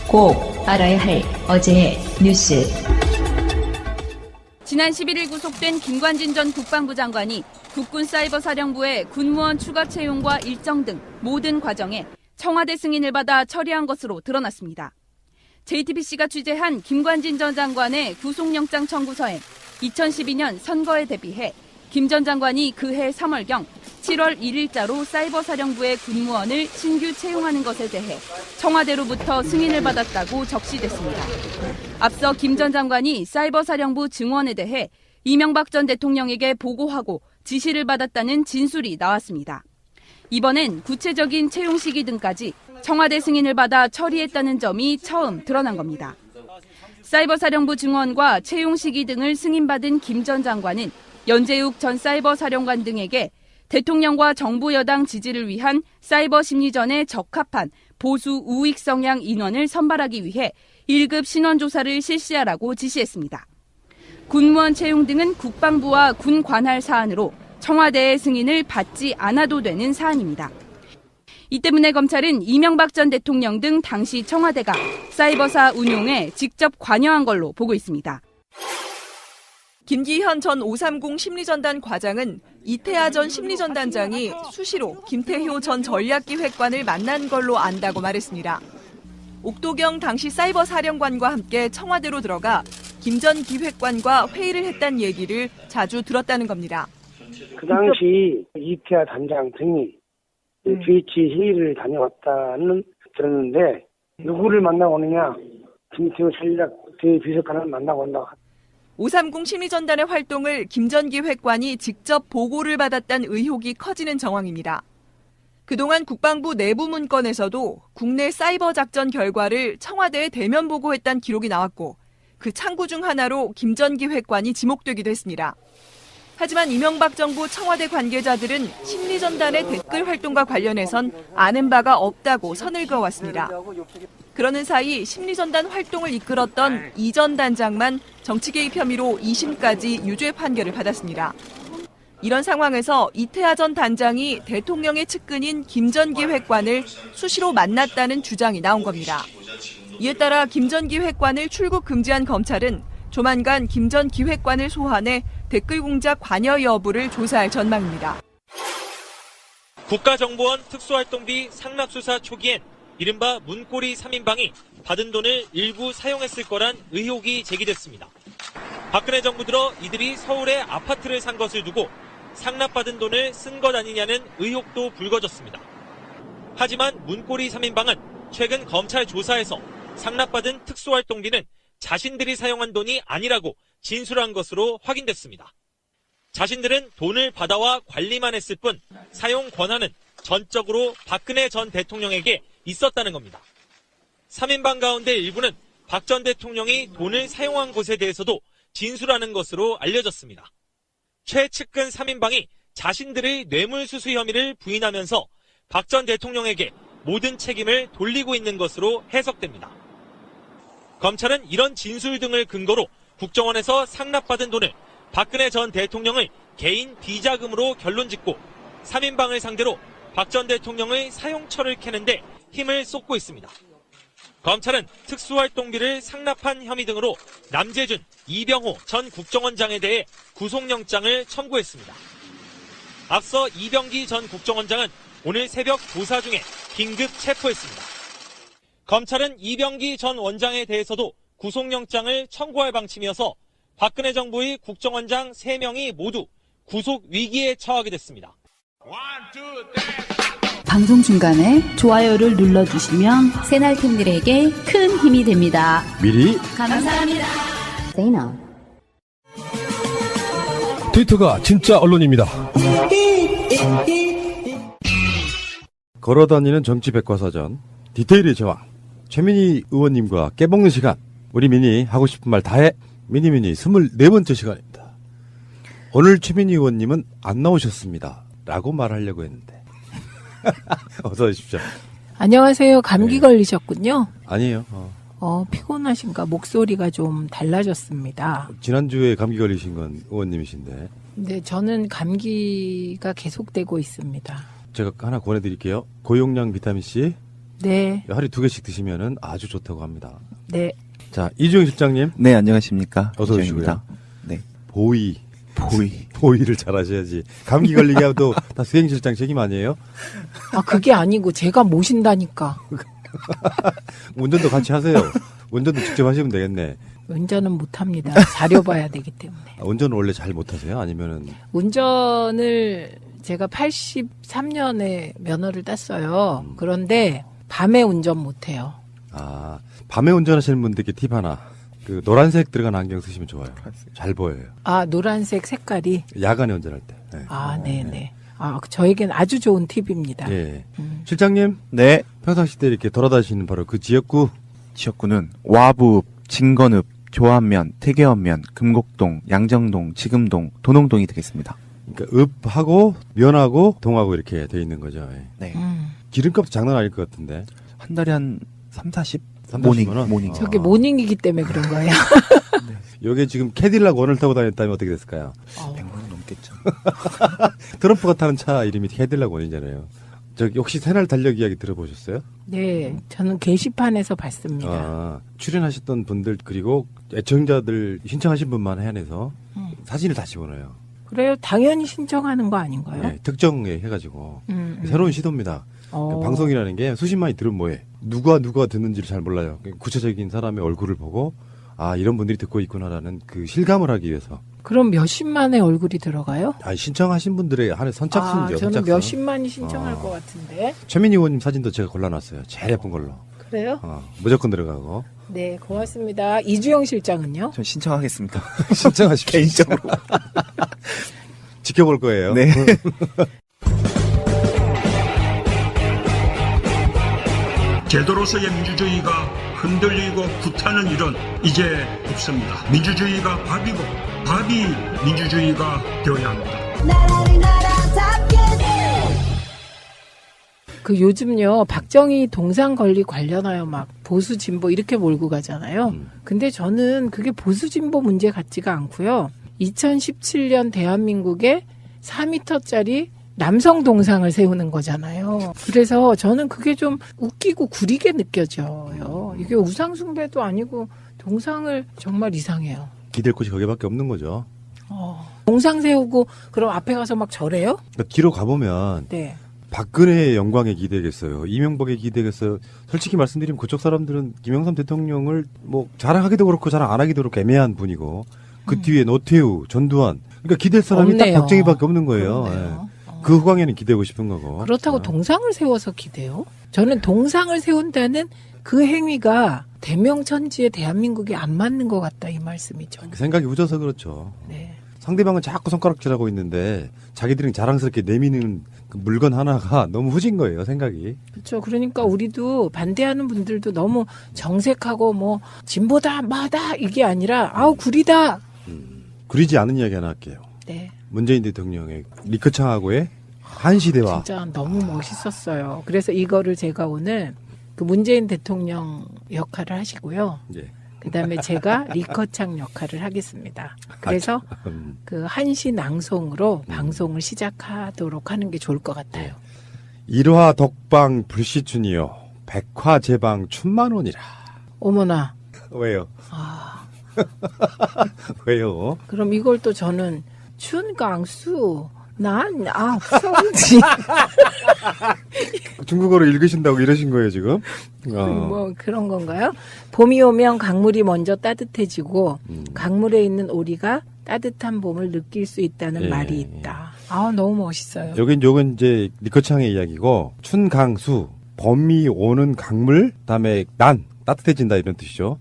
꼭 알아야 할 어제의 뉴스. 지난 11일 구속된 김관진 전 국방부 장관이 국군사이버사령부의 군무원 추가 채용과 일정 등 모든 과정에 청와대 승인을 받아 처리한 것으로 드러났습니다. JTBC가 취재한 김관진 전 장관의 구속영장 청구서에 2012년 선거에 대비해 김 전 장관이 그해 3월경 7월 1일자로 사이버사령부의 군무원을 신규 채용하는 것에 대해 청와대로부터 승인을 받았다고 적시됐습니다. 앞서 김 전 장관이 사이버사령부 증원에 대해 이명박 전 대통령에게 보고하고 지시를 받았다는 진술이 나왔습니다. 이번엔 구체적인 채용 시기 등까지 청와대 승인을 받아 처리했다는 점이 처음 드러난 겁니다. 사이버사령부 증원과 채용 시기 등을 승인받은 김 전 장관은 연재욱 전 사이버사령관 등에게 대통령과 정부 여당 지지를 위한 사이버 심리전에 적합한 보수 우익 성향 인원을 선발하기 위해 1급 신원조사를 실시하라고 지시했습니다. 군무원 채용 등은 국방부와 군 관할 사안으로 청와대의 승인을 받지 않아도 되는 사안입니다. 이 때문에 검찰은 이명박 전 대통령 등 당시 청와대가 사이버사 운용에 직접 관여한 걸로 보고 있습니다. 김기현 전 530 심리전단 과장은 이태하 전 심리전단장이 수시로 김태효 전 전략기획관을 만난 걸로 안다고 말했습니다. 옥도경 당시 사이버사령관과 함께 청와대로 들어가 김 전 기획관과 회의를 했다는 얘기를 자주 들었다는 겁니다. 그 당시 이태하 단장 등이 GH 회의를 다녀왔다는 들었는데 누구를 만나고 오느냐? 김태효 전략 대비서관을 만나고 온다고. 530 심리전단의 활동을 김 전 기획관이 직접 보고를 받았다는 의혹이 커지는 정황입니다. 그동안 국방부 내부 문건에서도 국내 사이버 작전 결과를 청와대에 대면 보고했다는 기록이 나왔고 그 창구 중 하나로 김 전 기획관이 지목되기도 했습니다. 하지만 이명박 정부 청와대 관계자들은 심리전단의 댓글 활동과 관련해선 아는 바가 없다고 선을 그어왔습니다. 그러는 사이 심리전단 활동을 이끌었던 이 전 단장만 정치 개입 혐의로 2심까지 유죄 판결을 받았습니다. 이런 상황에서 이태하 전 단장이 대통령의 측근인 김 전 기획관을 수시로 만났다는 주장이 나온 겁니다. 이에 따라 김 전 기획관을 출국 금지한 검찰은 조만간 김 전 기획관을 소환해 댓글 공작 관여 여부를 조사할 전망입니다. 국가정보원 특수활동비 상납수사 초기엔 이른바 문고리 3인방이 받은 돈을 일부 사용했을 거란 의혹이 제기됐습니다. 박근혜 정부 들어 이들이 서울에 아파트를 산 것을 두고 상납받은 돈을 쓴 것 아니냐는 의혹도 불거졌습니다. 하지만 문고리 3인방은 최근 검찰 조사에서 상납받은 특수활동비는 자신들이 사용한 돈이 아니라고 진술한 것으로 확인됐습니다. 자신들은 돈을 받아와 관리만 했을 뿐 사용 권한은 전적으로 박근혜 전 대통령에게 있었다는 겁니다. 3인방 가운데 일부는 박 전 대통령이 돈을 사용한 것에 대해서도 진술하는 것으로 알려졌습니다. 최측근 3인방이 자신들의 뇌물수수 혐의를 부인하면서 박 전 대통령에게 모든 책임을 돌리고 있는 것으로 해석됩니다. 검찰은 이런 진술 등을 근거로 국정원에서 상납받은 돈을 박근혜 전 대통령의 개인 비자금으로 결론짓고 3인방을 상대로 박 전 대통령의 사용처를 캐는데 힘을 쏟고 있습니다. 검찰은 특수활동비를 상납한 혐의 등으로 남재준, 이병호 전 국정원장에 대해 구속영장을 청구했습니다. 앞서 이병기 전 국정원장은 오늘 새벽 조사 중에 긴급 체포했습니다. 검찰은 이병기 전 원장에 대해서도 구속영장을 청구할 방침이어서 박근혜 정부의 국정원장 3명이 모두 구속 위기에 처하게 됐습니다. 방송 중간에 좋아요를 눌러주시면 새날팀들에게 큰 힘이 됩니다. 미리 감사합니다. 트위터가 진짜 언론입니다. 걸어다니는 정치 백과사전 디테일의 제왕 최민희 의원님과 깨먹는 시간. 우리 미니 하고 싶은 말 다해. 미니 24번째 시간입니다. 오늘 최민희 의원님은 안 나오셨습니다 라고 말하려고 했는데 어서 오십시오. 안녕하세요. 감기 걸리셨군요. 아니에요. 피곤하신가? 목소리가 좀 달라졌습니다. 지난주에 감기 걸리신 건 의원님이신데. 네, 저는 감기가 계속되고 있습니다. 제가 하나 권해드릴게요. 고용량 비타민C 네, 하루에 2개씩 드시면은 아주 좋다고 합니다. 네. 자, 이주영 실장님. 네, 안녕하십니까. 어서 이주영입니다. 오시고요. 네. 보이. 보이를 잘 하셔야지. 감기 걸리게 하면 다 수행실장 책임 아니에요? 아, 그게 아니고 제가 모신다니까. 운전도 같이 하세요. 운전도 직접 하시면 되겠네. 운전은 못합니다. 자료 봐야 되기 때문에. 운전을 원래 잘 못하세요? 아니면은 운전을 제가 83년에 면허를 땄어요. 그런데 밤에 운전 못해요. 밤에 운전하시는 분들께 팁 하나. 그 노란색 들어간 안경 쓰시면 좋아요. 잘 보여요. 아, 노란색 색깔이. 야간에 운전할 때. 네. 아, 네네. 아, 저에겐 아주 좋은 팁입니다. 예. 실장님, 네. 평상시 때 이렇게 돌아다니시는 바로 그 지역구. 지역구는 와부읍, 진건읍, 교안면, 태계원면, 금곡동, 양정동, 지금동, 도농동이 되겠습니다. 그러니까 읍하고 면하고 동하고 이렇게 돼 있는 거죠. 예. 네. 기름값도 장난 아닐 것 같은데. 한 달에 한 3, 40? 3, 모닝, 40만 원? 모닝. 저게 모닝이기 때문에 그런 거예요. 요게 지금 캐딜락 원을 타고 다녔다면 어떻게 됐을까요? 100만 원 넘겠죠. 트럼프가 타는 차 이름이 캐딜락 원이잖아요. 저기 혹시 새날 달력 이야기 들어보셨어요? 네, 저는 게시판에서 봤습니다. 출연하셨던 분들 그리고 애청자들 신청하신 분만 해안해서 사진을 다시 보내요. 그래요? 당연히 신청하는 거 아닌가요? 네, 특정에 해가지고 새로운 시도입니다. 그러니까 방송이라는 게 수십만이 들으면 뭐해? 누가 듣는지를 잘 몰라요. 구체적인 사람의 얼굴을 보고 이런 분들이 듣고 있구나라는 그 실감을 하기 위해서. 그럼 몇십만의 얼굴이 들어가요? 신청하신 분들의 한해 선착순이죠. 저는 선착순. 몇십만이 신청할 것 같은데. 최민희 의원님 사진도 제가 골라놨어요. 제일 예쁜 걸로. 그래요? 무조건 들어가고. 네, 고맙습니다. 이주영 실장은요? 전 신청하겠습니다. 신청하십시오. 개인적으로. 지켜볼 거예요. 네. 제도로서의 민주주의가 흔들리고 구타는 일은 이제 없습니다. 민주주의가 밥이고 밥이 민주주의가 되어야 합니다. 그 요즘요, 박정희 동상 건립 관련하여 막 보수 진보 이렇게 몰고 가잖아요. 근데 저는 그게 보수 진보 문제 같지가 않고요. 2017년 대한민국에 4m짜리 남성 동상을 세우는 거잖아요. 그래서 저는 그게 좀 웃기고 구리게 느껴져요. 이게 우상숭배도 아니고 동상을 정말 이상해요. 기댈 곳이 거기밖에 없는 거죠. 동상 세우고 그럼 앞에 가서 막 절해요? 그러니까 뒤로 가보면 네. 박근혜의 영광에 기대겠어요. 이명박에 기대겠어요. 솔직히 말씀드리면 그쪽 사람들은 김영삼 대통령을 뭐 자랑하기도 그렇고 자랑 안 하기도 그렇고 애매한 분이고 그 뒤에 노태우, 전두환. 그러니까 기댈 사람이 없네요. 딱 박정희밖에 없는 거예요. 그렇네요. 예. 그 후광에는 기대고 싶은 거고. 그렇다고 동상을 세워서 기대요? 저는 동상을 세운다는 그 행위가 대명천지에 대한민국에 안 맞는 것 같다 이 말씀이죠. 그 생각이 웃어서 그렇죠. 네. 상대방은 자꾸 손가락질하고 있는데 자기들은 자랑스럽게 내미는 그 물건 하나가 너무 후진 거예요, 생각이. 그렇죠. 그러니까 우리도 반대하는 분들도 너무 정색하고 뭐 진보다 마다 이게 아니라 구리다. 구리지 않은 이야기 하나 할게요. 네. 문재인 대통령의 리커창하고의 한시대와. 진짜 너무 멋있었어요. 그래서 이거를 제가 오늘 그 문재인 대통령 역할을 하시고요. 예. 그다음에 제가 리커창 역할을 하겠습니다. 그래서 그 한시 낭송으로 방송을 시작하도록 하는 게 좋을 것 같아요. 일화 덕방 불시춘이요. 백화 제방 춘만원이라. 어머나. 왜요? 왜요? 그럼 이걸 또 저는 춘강수 성지 중국어로 읽으신다고 이러신 거예요, 지금? 뭐 그런 건가요? 봄이 오면 강물이 먼저 따뜻해지고 강물에 있는 오리가 따뜻한 봄을 느낄 수 있다는 예. 말이 있다. 너무 멋있어요. 요건 이제 리커창의 이야기고 춘강수 봄이 오는 강물 그다음에 난 따뜻해진다 이런 뜻이죠.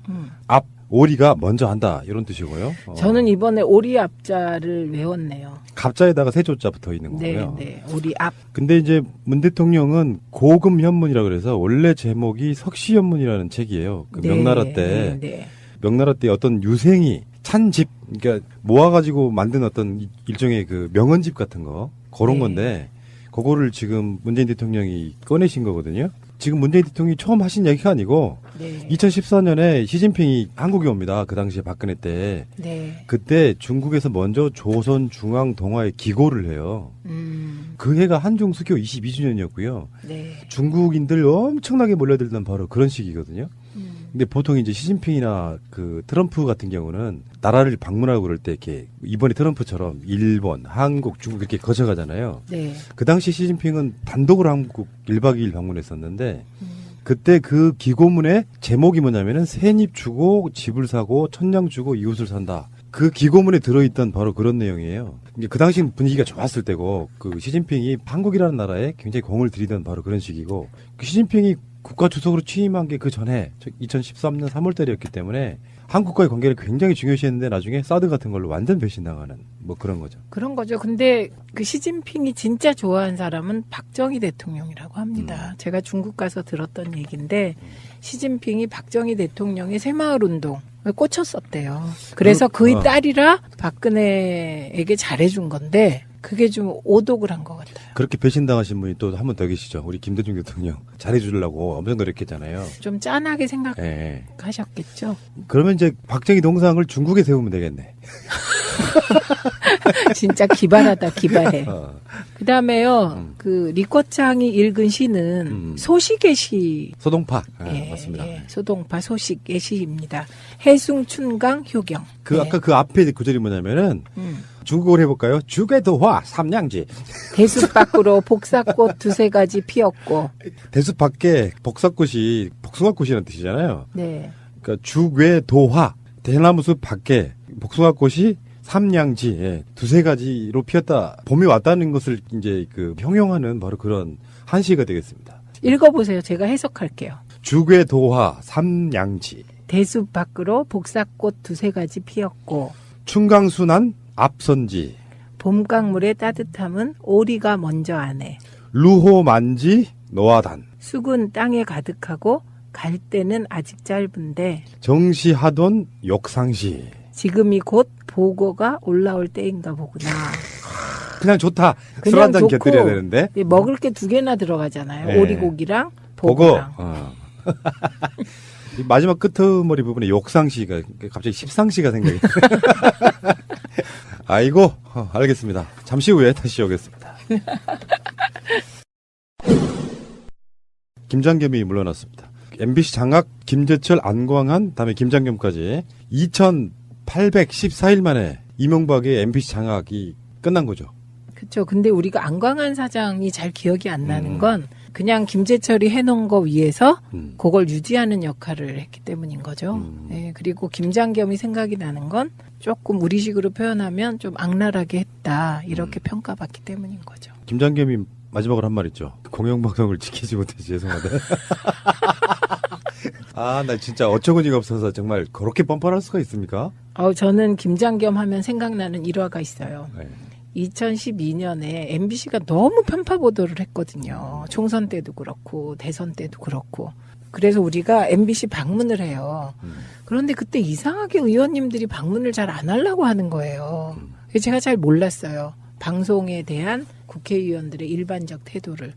앞 오리가 먼저 한다 이런 뜻이고요. 저는 이번에 오리 앞자를 외웠네요. 갑자에다가 세조자 붙어 있는 거고요. 네, 오리 앞. 근데 이제 문 대통령은 고금 현문이라 그래서 원래 제목이 석시현문이라는 책이에요. 그 명나라 때 명나라 때 어떤 유생이 찬집 그러니까 모아가지고 만든 어떤 일종의 그 명언집 같은 거 그런 건데 그거를 지금 문재인 대통령이 꺼내신 거거든요. 지금 문재인 대통령이 처음 하신 얘기가 아니고 2014년에 시진핑이 한국에 옵니다. 그 당시에 박근혜 때. 그때 중국에서 먼저 조선 중앙 동화에 기고를 해요. 그 해가 한중 수교 22주년이었고요. 네. 중국인들 엄청나게 몰려들던 바로 그런 시기거든요. 근데 보통 이제 시진핑이나 그 트럼프 같은 경우는 나라를 방문하고 그럴 때 이렇게 이번에 트럼프처럼 일본, 한국, 중국 이렇게 거쳐가잖아요. 네. 그 당시 시진핑은 단독으로 한국 1박 2일 방문했었는데 그때 그 기고문의 제목이 뭐냐면은 새잎 주고 집을 사고 천냥 주고 이웃을 산다. 그 기고문에 들어있던 바로 그런 내용이에요. 이제 그 당시 분위기가 좋았을 때고 그 시진핑이 한국이라는 나라에 굉장히 공을 들이던 바로 그런 시기고 그 시진핑이 국가 주석으로 취임한 게 그 전에 2013년 3월달이었기 때문에 한국과의 관계를 굉장히 중요시했는데 나중에 사드 같은 걸로 완전 배신당하는 뭐 그런 거죠. 그런 거죠. 근데 그 시진핑이 진짜 좋아한 사람은 박정희 대통령이라고 합니다. 제가 중국 가서 들었던 얘기인데 시진핑이 박정희 대통령의 새마을 운동에 꽂혔었대요. 그래서 그의 딸이라 박근혜에게 잘해준 건데 그게 좀 오독을 한 것 같아요. 그렇게 배신당하신 분이 또 한 분 더 계시죠. 우리 김대중 대통령 잘해주려고 엄청 노력했잖아요. 좀 짠하게 예. 생각하셨겠죠. 그러면 이제 박정희 동상을 중국에 세우면 되겠네. 진짜 기발하다, 기발해. 어. 그다음에요. 그 리코창이 읽은 시는 소식의 시. 소동파. 예, 맞습니다. 예, 소동파 소식의 시입니다. 해숭춘강 효경. 그 예. 아까 그 앞에 구절이 뭐냐면은 중국어로 해볼까요? 주계도화 삼량지. 대숲 밖으로 복사꽃 두세 가지 피었고. 대숲 밖에 복사꽃이 복숭아꽃이라는 뜻이잖아요. 네. 그러니까 주계도화 대나무숲 밖에 복숭아꽃이 삼량지 예, 두세 가지로 피었다. 봄이 왔다는 것을 이제 그 형용하는 바로 그런 한시가 되겠습니다. 읽어보세요. 제가 해석할게요. 주계도화 삼량지. 대숲 밖으로 복사꽃 두세 가지 피었고. 충강순한 앞선지. 봄강물의 따뜻함은 오리가 먼저 아네. 루호만지 노아단. 쑥은 땅에 가득하고 갈 때는 아직 짧은데 정시하던 욕상시. 지금이 곧 보고가 올라올 때인가 보구나. 그냥 좋다. 술 그냥 한잔 좋고 곁들여야 되는데. 먹을 게 두 개나 들어가잖아요. 네. 오리고기랑 보고. 보고랑. 이 마지막 끄트머리 부분에 욕상시가 갑자기 십상시가 생각이. 아이고 알겠습니다. 잠시 후에 다시 오겠습니다. 김장겸이 물러났습니다. MBC 장악 김재철 안광한 다음에 김장겸까지 2814일 만에 이명박의 MBC 장악이 끝난 거죠. 그렇죠. 근데 우리가 안광한 사장이 잘 기억이 안 나는 건 그냥 김재철이 해놓은 거 위에서 그걸 유지하는 역할을 했기 때문인 거죠. 네, 그리고 김장겸이 생각이 나는 건 조금 우리식으로 표현하면 좀 악랄하게 했다 이렇게 평가받기 때문인 거죠. 김장겸이 마지막으로 한 말 있죠. 공영방송을 지키지 못해서 죄송하다. 아, 나 진짜 어처구니가 없어서 정말 그렇게 뻔뻔할 수가 있습니까? 저는 김장겸 하면 생각나는 일화가 있어요. 네. 2012년에 MBC가 너무 편파 보도를 했거든요. 총선 때도 그렇고 대선 때도 그렇고. 그래서 우리가 MBC 방문을 해요. 그런데 그때 이상하게 의원님들이 방문을 잘 안 하려고 하는 거예요. 제가 잘 몰랐어요. 방송에 대한 국회의원들의 일반적 태도를.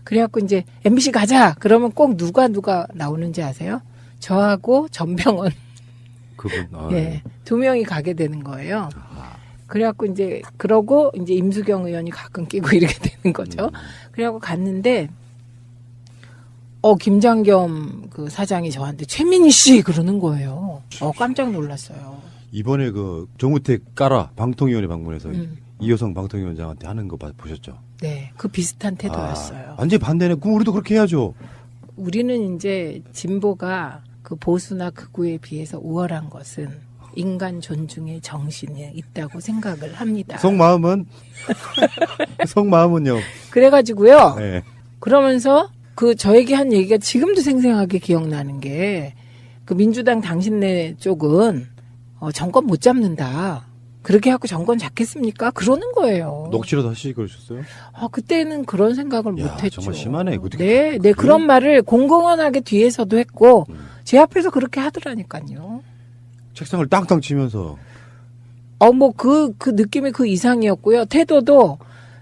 그래갖고 이제 MBC 가자! 그러면 꼭 누가 나오는지 아세요? 저하고 전병헌. 그분. 예. 두 명이 가게 되는 거예요. 그래갖고 이제 그러고 이제 임수경 의원이 가끔 끼고 이렇게 되는 거죠. 그래갖고 갔는데 김장겸 그 사장이 저한테 최민희 씨 그러는 거예요. 깜짝 놀랐어요. 이번에 그 정우택 까라 방통위원회 방문해서 이효성 방통위원장한테 하는 거 보셨죠? 네, 그 비슷한 태도였어요. 완전히 반대네. 그럼 우리도 그렇게 해야죠. 우리는 이제 진보가 그 보수나 극우에 비해서 우월한 것은 인간 존중의 정신이 있다고 생각을 합니다. 속마음은요. 그래가지고요. 네. 그러면서 그 저에게 한 얘기가 지금도 생생하게 기억나는 게 그 민주당 당신네 쪽은 정권 못 잡는다. 그렇게 하고 정권 잡겠습니까? 그러는 거예요. 녹취라도 하시고 그러셨어요? 그때는 그런 생각을 야, 못했죠. 정말 심하네. 네, 그런 말을 공공연하게 뒤에서도 했고 제 앞에서 그렇게 하더라니까요. 책상을 땅땅 치면서. 그 느낌이 그 이상이었고요. 태도도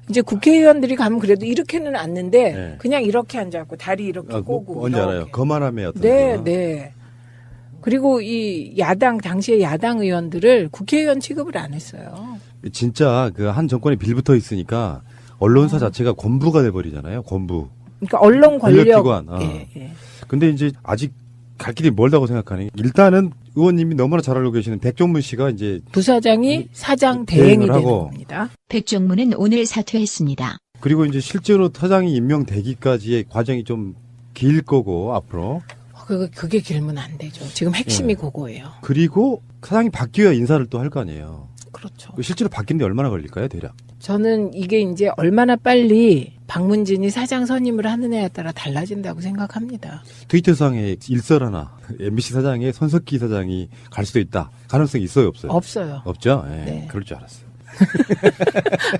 이제 국회의원들이 가면 그래도 이렇게는 앉는데 네. 그냥 이렇게 앉아갖고 다리 이렇게 꼬고. 뭔지 이렇게. 알아요. 거만함의 어떤. 네, 그런. 네. 그리고 이 당시에 야당 의원들을 국회의원 취급을 안 했어요. 진짜 그 한 정권이 빌붙어 있으니까 언론사 자체가 권부가 돼버리잖아요. 권부. 그러니까 언론 권력 권력기관. 예, 예. 근데 이제 아직 갈 길이 멀다고 생각하는 게 일단은 의원님이 너무나 잘 알고 계시는 백종문 씨가 이제 부사장이 사장 대행이 되는 하고. 겁니다. 백종문은 오늘 사퇴했습니다. 그리고 이제 실제로 사장이 임명되기까지의 과정이 좀 길 거고 앞으로. 그게 길면 안 되죠. 지금 핵심이 예. 그거예요. 그리고 사장이 바뀌어야 인사를 또 할 거 아니에요. 그렇죠. 실제로 바뀌는데 얼마나 걸릴까요, 대략? 저는 이게 이제 얼마나 빨리 박문진이 사장 선임을 하느냐에 따라 달라진다고 생각합니다. 트위터상에 일설 하나, MBC 사장에 손석희 사장이 갈 수도 있다. 가능성이 있어요, 없어요? 없어요. 없죠? 예, 네. 그럴 줄 알았어요.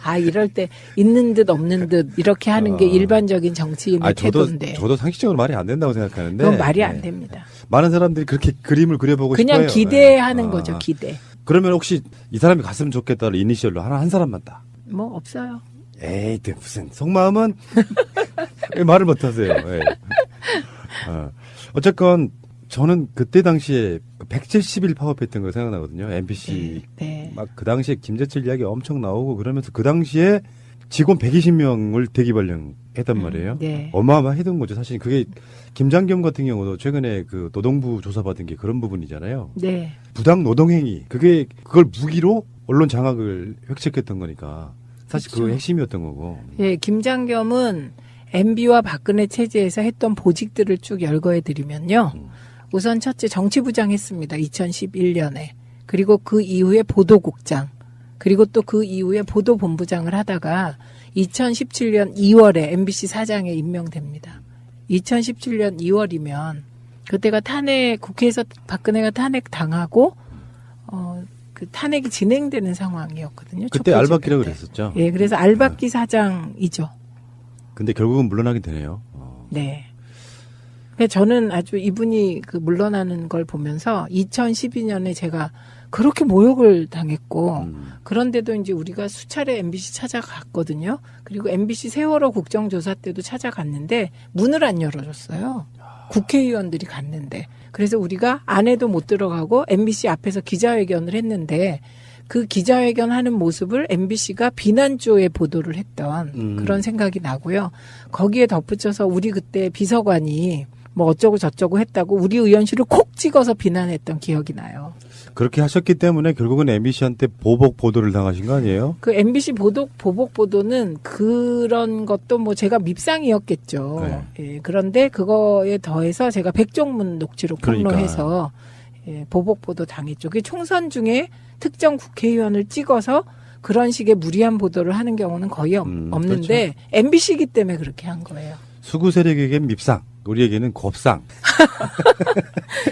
아, 이럴 때 있는 듯 없는 듯 이렇게 하는 게 일반적인 정치인의 태도인데. 저도 상식적으로 말이 안 된다고 생각하는데. 그건 말이 안 예. 됩니다. 많은 사람들이 그렇게 그림을 그려보고 그냥 싶어요. 기대하는 예. 거죠, 기대. 그러면 혹시 이 사람이 갔으면 좋겠다를 이니셜로 한 사람만 다. 뭐 없어요. 에이, 무슨 속마음은 말을 못하세요. 예. 어쨌건 저는 그때 당시에 170일 파업했던 거 생각나거든요. MBC 네. 막 그 당시에 김재철 이야기 엄청 나오고 그러면서 그 당시에 직원 120명을 대기 발령했단 말이에요. 네. 어마어마했던 거죠. 사실 그게 김장겸 같은 경우도 최근에 그 노동부 조사받은 게 그런 부분이잖아요. 네. 부당 노동행위 그걸 무기로 언론 장악을 획책했던 거니까 사실 그렇죠. 그게 핵심이었던 거고. 예, 김장겸은 MB와 박근혜 체제에서 했던 보직들을 쭉 열거해 드리면요. 우선 첫째 정치부장 했습니다. 2011년에. 그리고 그 이후에 보도국장. 그리고 또 그 이후에 보도본부장을 하다가 2017년 2월에 MBC 사장에 임명됩니다. 2017년 2월이면 그때가 국회에서 박근혜가 탄핵 당하고 그 탄핵이 진행되는 상황이었거든요. 그때 알박기라고 그랬었죠. 예, 그래서 알박기 사장이죠. 근데 결국은 물러나게 되네요. 네. 근데 저는 아주 이분이 그 물러나는 걸 보면서 2012년에 제가 그렇게 모욕을 당했고 그런데도 이제 우리가 수차례 MBC 찾아갔거든요. 그리고 MBC 세월호 국정조사 때도 찾아갔는데 문을 안 열어줬어요. 국회의원들이 갔는데. 그래서 우리가 안에도 못 들어가고 MBC 앞에서 기자회견을 했는데 그 기자회견 하는 모습을 MBC가 비난조에 보도를 했던 그런 생각이 나고요. 거기에 덧붙여서 우리 그때 비서관이 뭐 어쩌고 저쩌고 했다고 우리 의원실을 콕 찍어서 비난했던 기억이 나요. 그렇게 하셨기 때문에 결국은 MBC한테 보복 보도를 당하신 거 아니에요? 그 MBC 보복 보도는 그런 것도 뭐 제가 밉상이었겠죠. 네. 예, 그런데 그거에 더해서 제가 백종문 녹취록 그러니까. 폭로해서 예, 보복 보도 당했죠. 그게 총선 중에 특정 국회의원을 찍어서 그런 식의 무리한 보도를 하는 경우는 거의 없는데 그렇죠. MBC이기 때문에 그렇게 한 거예요. 수구 세력에겐 밉상, 우리에게는 곱상.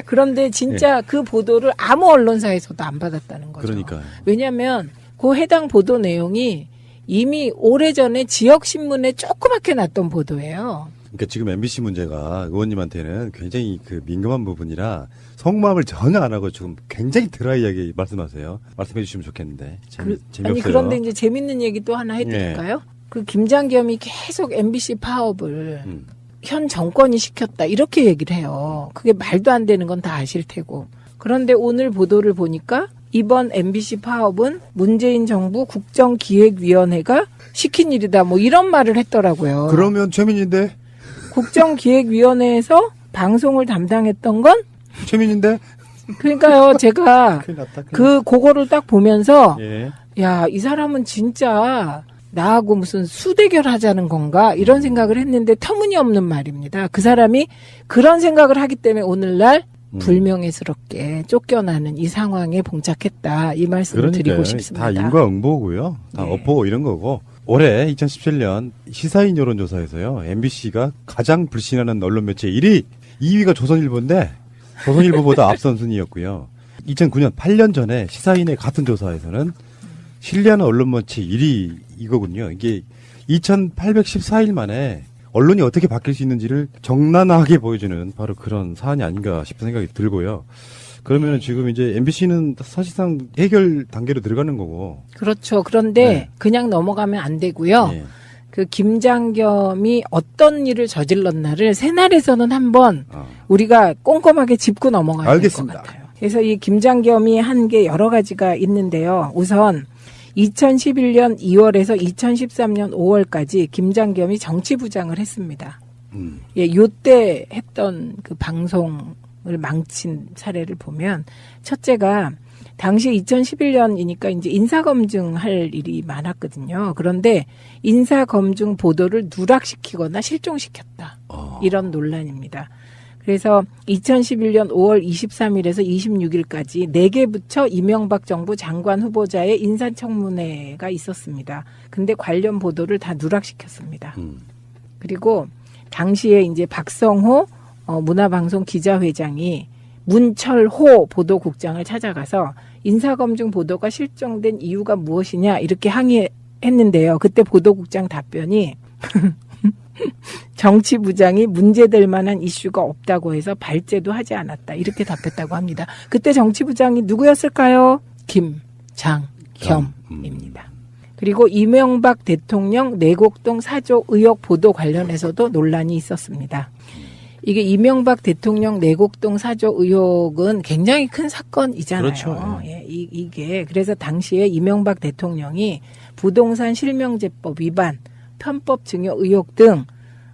그런데 진짜 그 보도를 아무 언론사에서도 안 받았다는 거죠. 그러니까요. 왜냐하면 그 해당 보도 내용이 이미 오래전에 지역신문에 조그맣게 났던 보도예요. 그러니까 지금 MBC 문제가 의원님한테는 굉장히 그 민감한 부분이라 속마음을 전혀 안 하고 지금 굉장히 드라이하게 말씀하세요. 말씀해 주시면 좋겠는데. 재미없어요. 아니 그런데 이제 재밌는 얘기 또 하나 해드릴까요? 그 김장겸이 계속 MBC 파업을 현 정권이 시켰다 이렇게 얘기를 해요. 그게 말도 안 되는 건 다 아실 테고. 그런데 오늘 보도를 보니까 이번 MBC 파업은 문재인 정부 국정기획위원회가 시킨 일이다 뭐 이런 말을 했더라고요. 그러면 최민인데? 국정기획위원회에서 방송을 담당했던 건 최민인데? 그러니까요. 제가 그거를 딱 보면서 예. 야, 이 사람은 진짜 나하고 무슨 수대결 하자는 건가 이런 생각을 했는데 터무니없는 말입니다. 그 사람이 그런 생각을 하기 때문에 오늘날 불명예스럽게 쫓겨나는 이 상황에 봉착했다. 이 말씀을 그러니까요. 드리고 싶습니다. 다 인과응보고요. 다 네. 업보 이런 거고. 올해 2017년 시사인 여론조사에서요. MBC가 가장 불신하는 언론 매체 1위, 2위가 조선일보인데 조선일보보다 앞선 순위였고요. 2009년 8년 전에 시사인의 같은 조사에서는 신뢰하는 언론 매체 1위 이거군요. 이게 2814일 만에 언론이 어떻게 바뀔 수 있는지를 적나라하게 보여주는 바로 그런 사안이 아닌가 싶은 생각이 들고요. 그러면 지금 이제 MBC는 사실상 해결 단계로 들어가는 거고. 그렇죠. 그런데 네. 그냥 넘어가면 안 되고요. 예. 그 김장겸이 어떤 일을 저질렀나를 새날에서는 한번 우리가 꼼꼼하게 짚고 넘어가야 될 것 알겠습니다. 같아요. 그래서 이 김장겸이 한 게 여러 가지가 있는데요. 우선 2011년 2월에서 2013년 5월까지 김장겸이 정치부장을 했습니다. 예, 요때 했던 그 방송을 망친 사례를 보면 첫째가 당시 2011년이니까 이제 인사검증 할 일이 많았거든요. 그런데 인사검증 보도를 누락시키거나 실종시켰다. 이런 논란입니다. 그래서 2011년 5월 23일에서 26일까지 4개 부처 이명박 정부 장관 후보자의 인사청문회가 있었습니다. 근데 관련 보도를 다 누락시켰습니다. 그리고 당시에 이제 박성호 문화방송 기자회장이 문철호 보도국장을 찾아가서 인사검증 보도가 실종된 이유가 무엇이냐 이렇게 항의했는데요. 그때 보도국장 답변이 정치부장이 문제될 만한 이슈가 없다고 해서 발제도 하지 않았다. 이렇게 답했다고 합니다. 그때 정치부장이 누구였을까요? 김장겸입니다. 그리고 이명박 대통령 내곡동 4조 의혹 보도 관련해서도 논란이 있었습니다. 이게 이명박 대통령 내곡동 4조 의혹은 굉장히 큰 사건이잖아요. 그렇죠. 예, 이게 그래서 당시에 이명박 대통령이 부동산 실명제법 위반, 편법 증여 의혹 등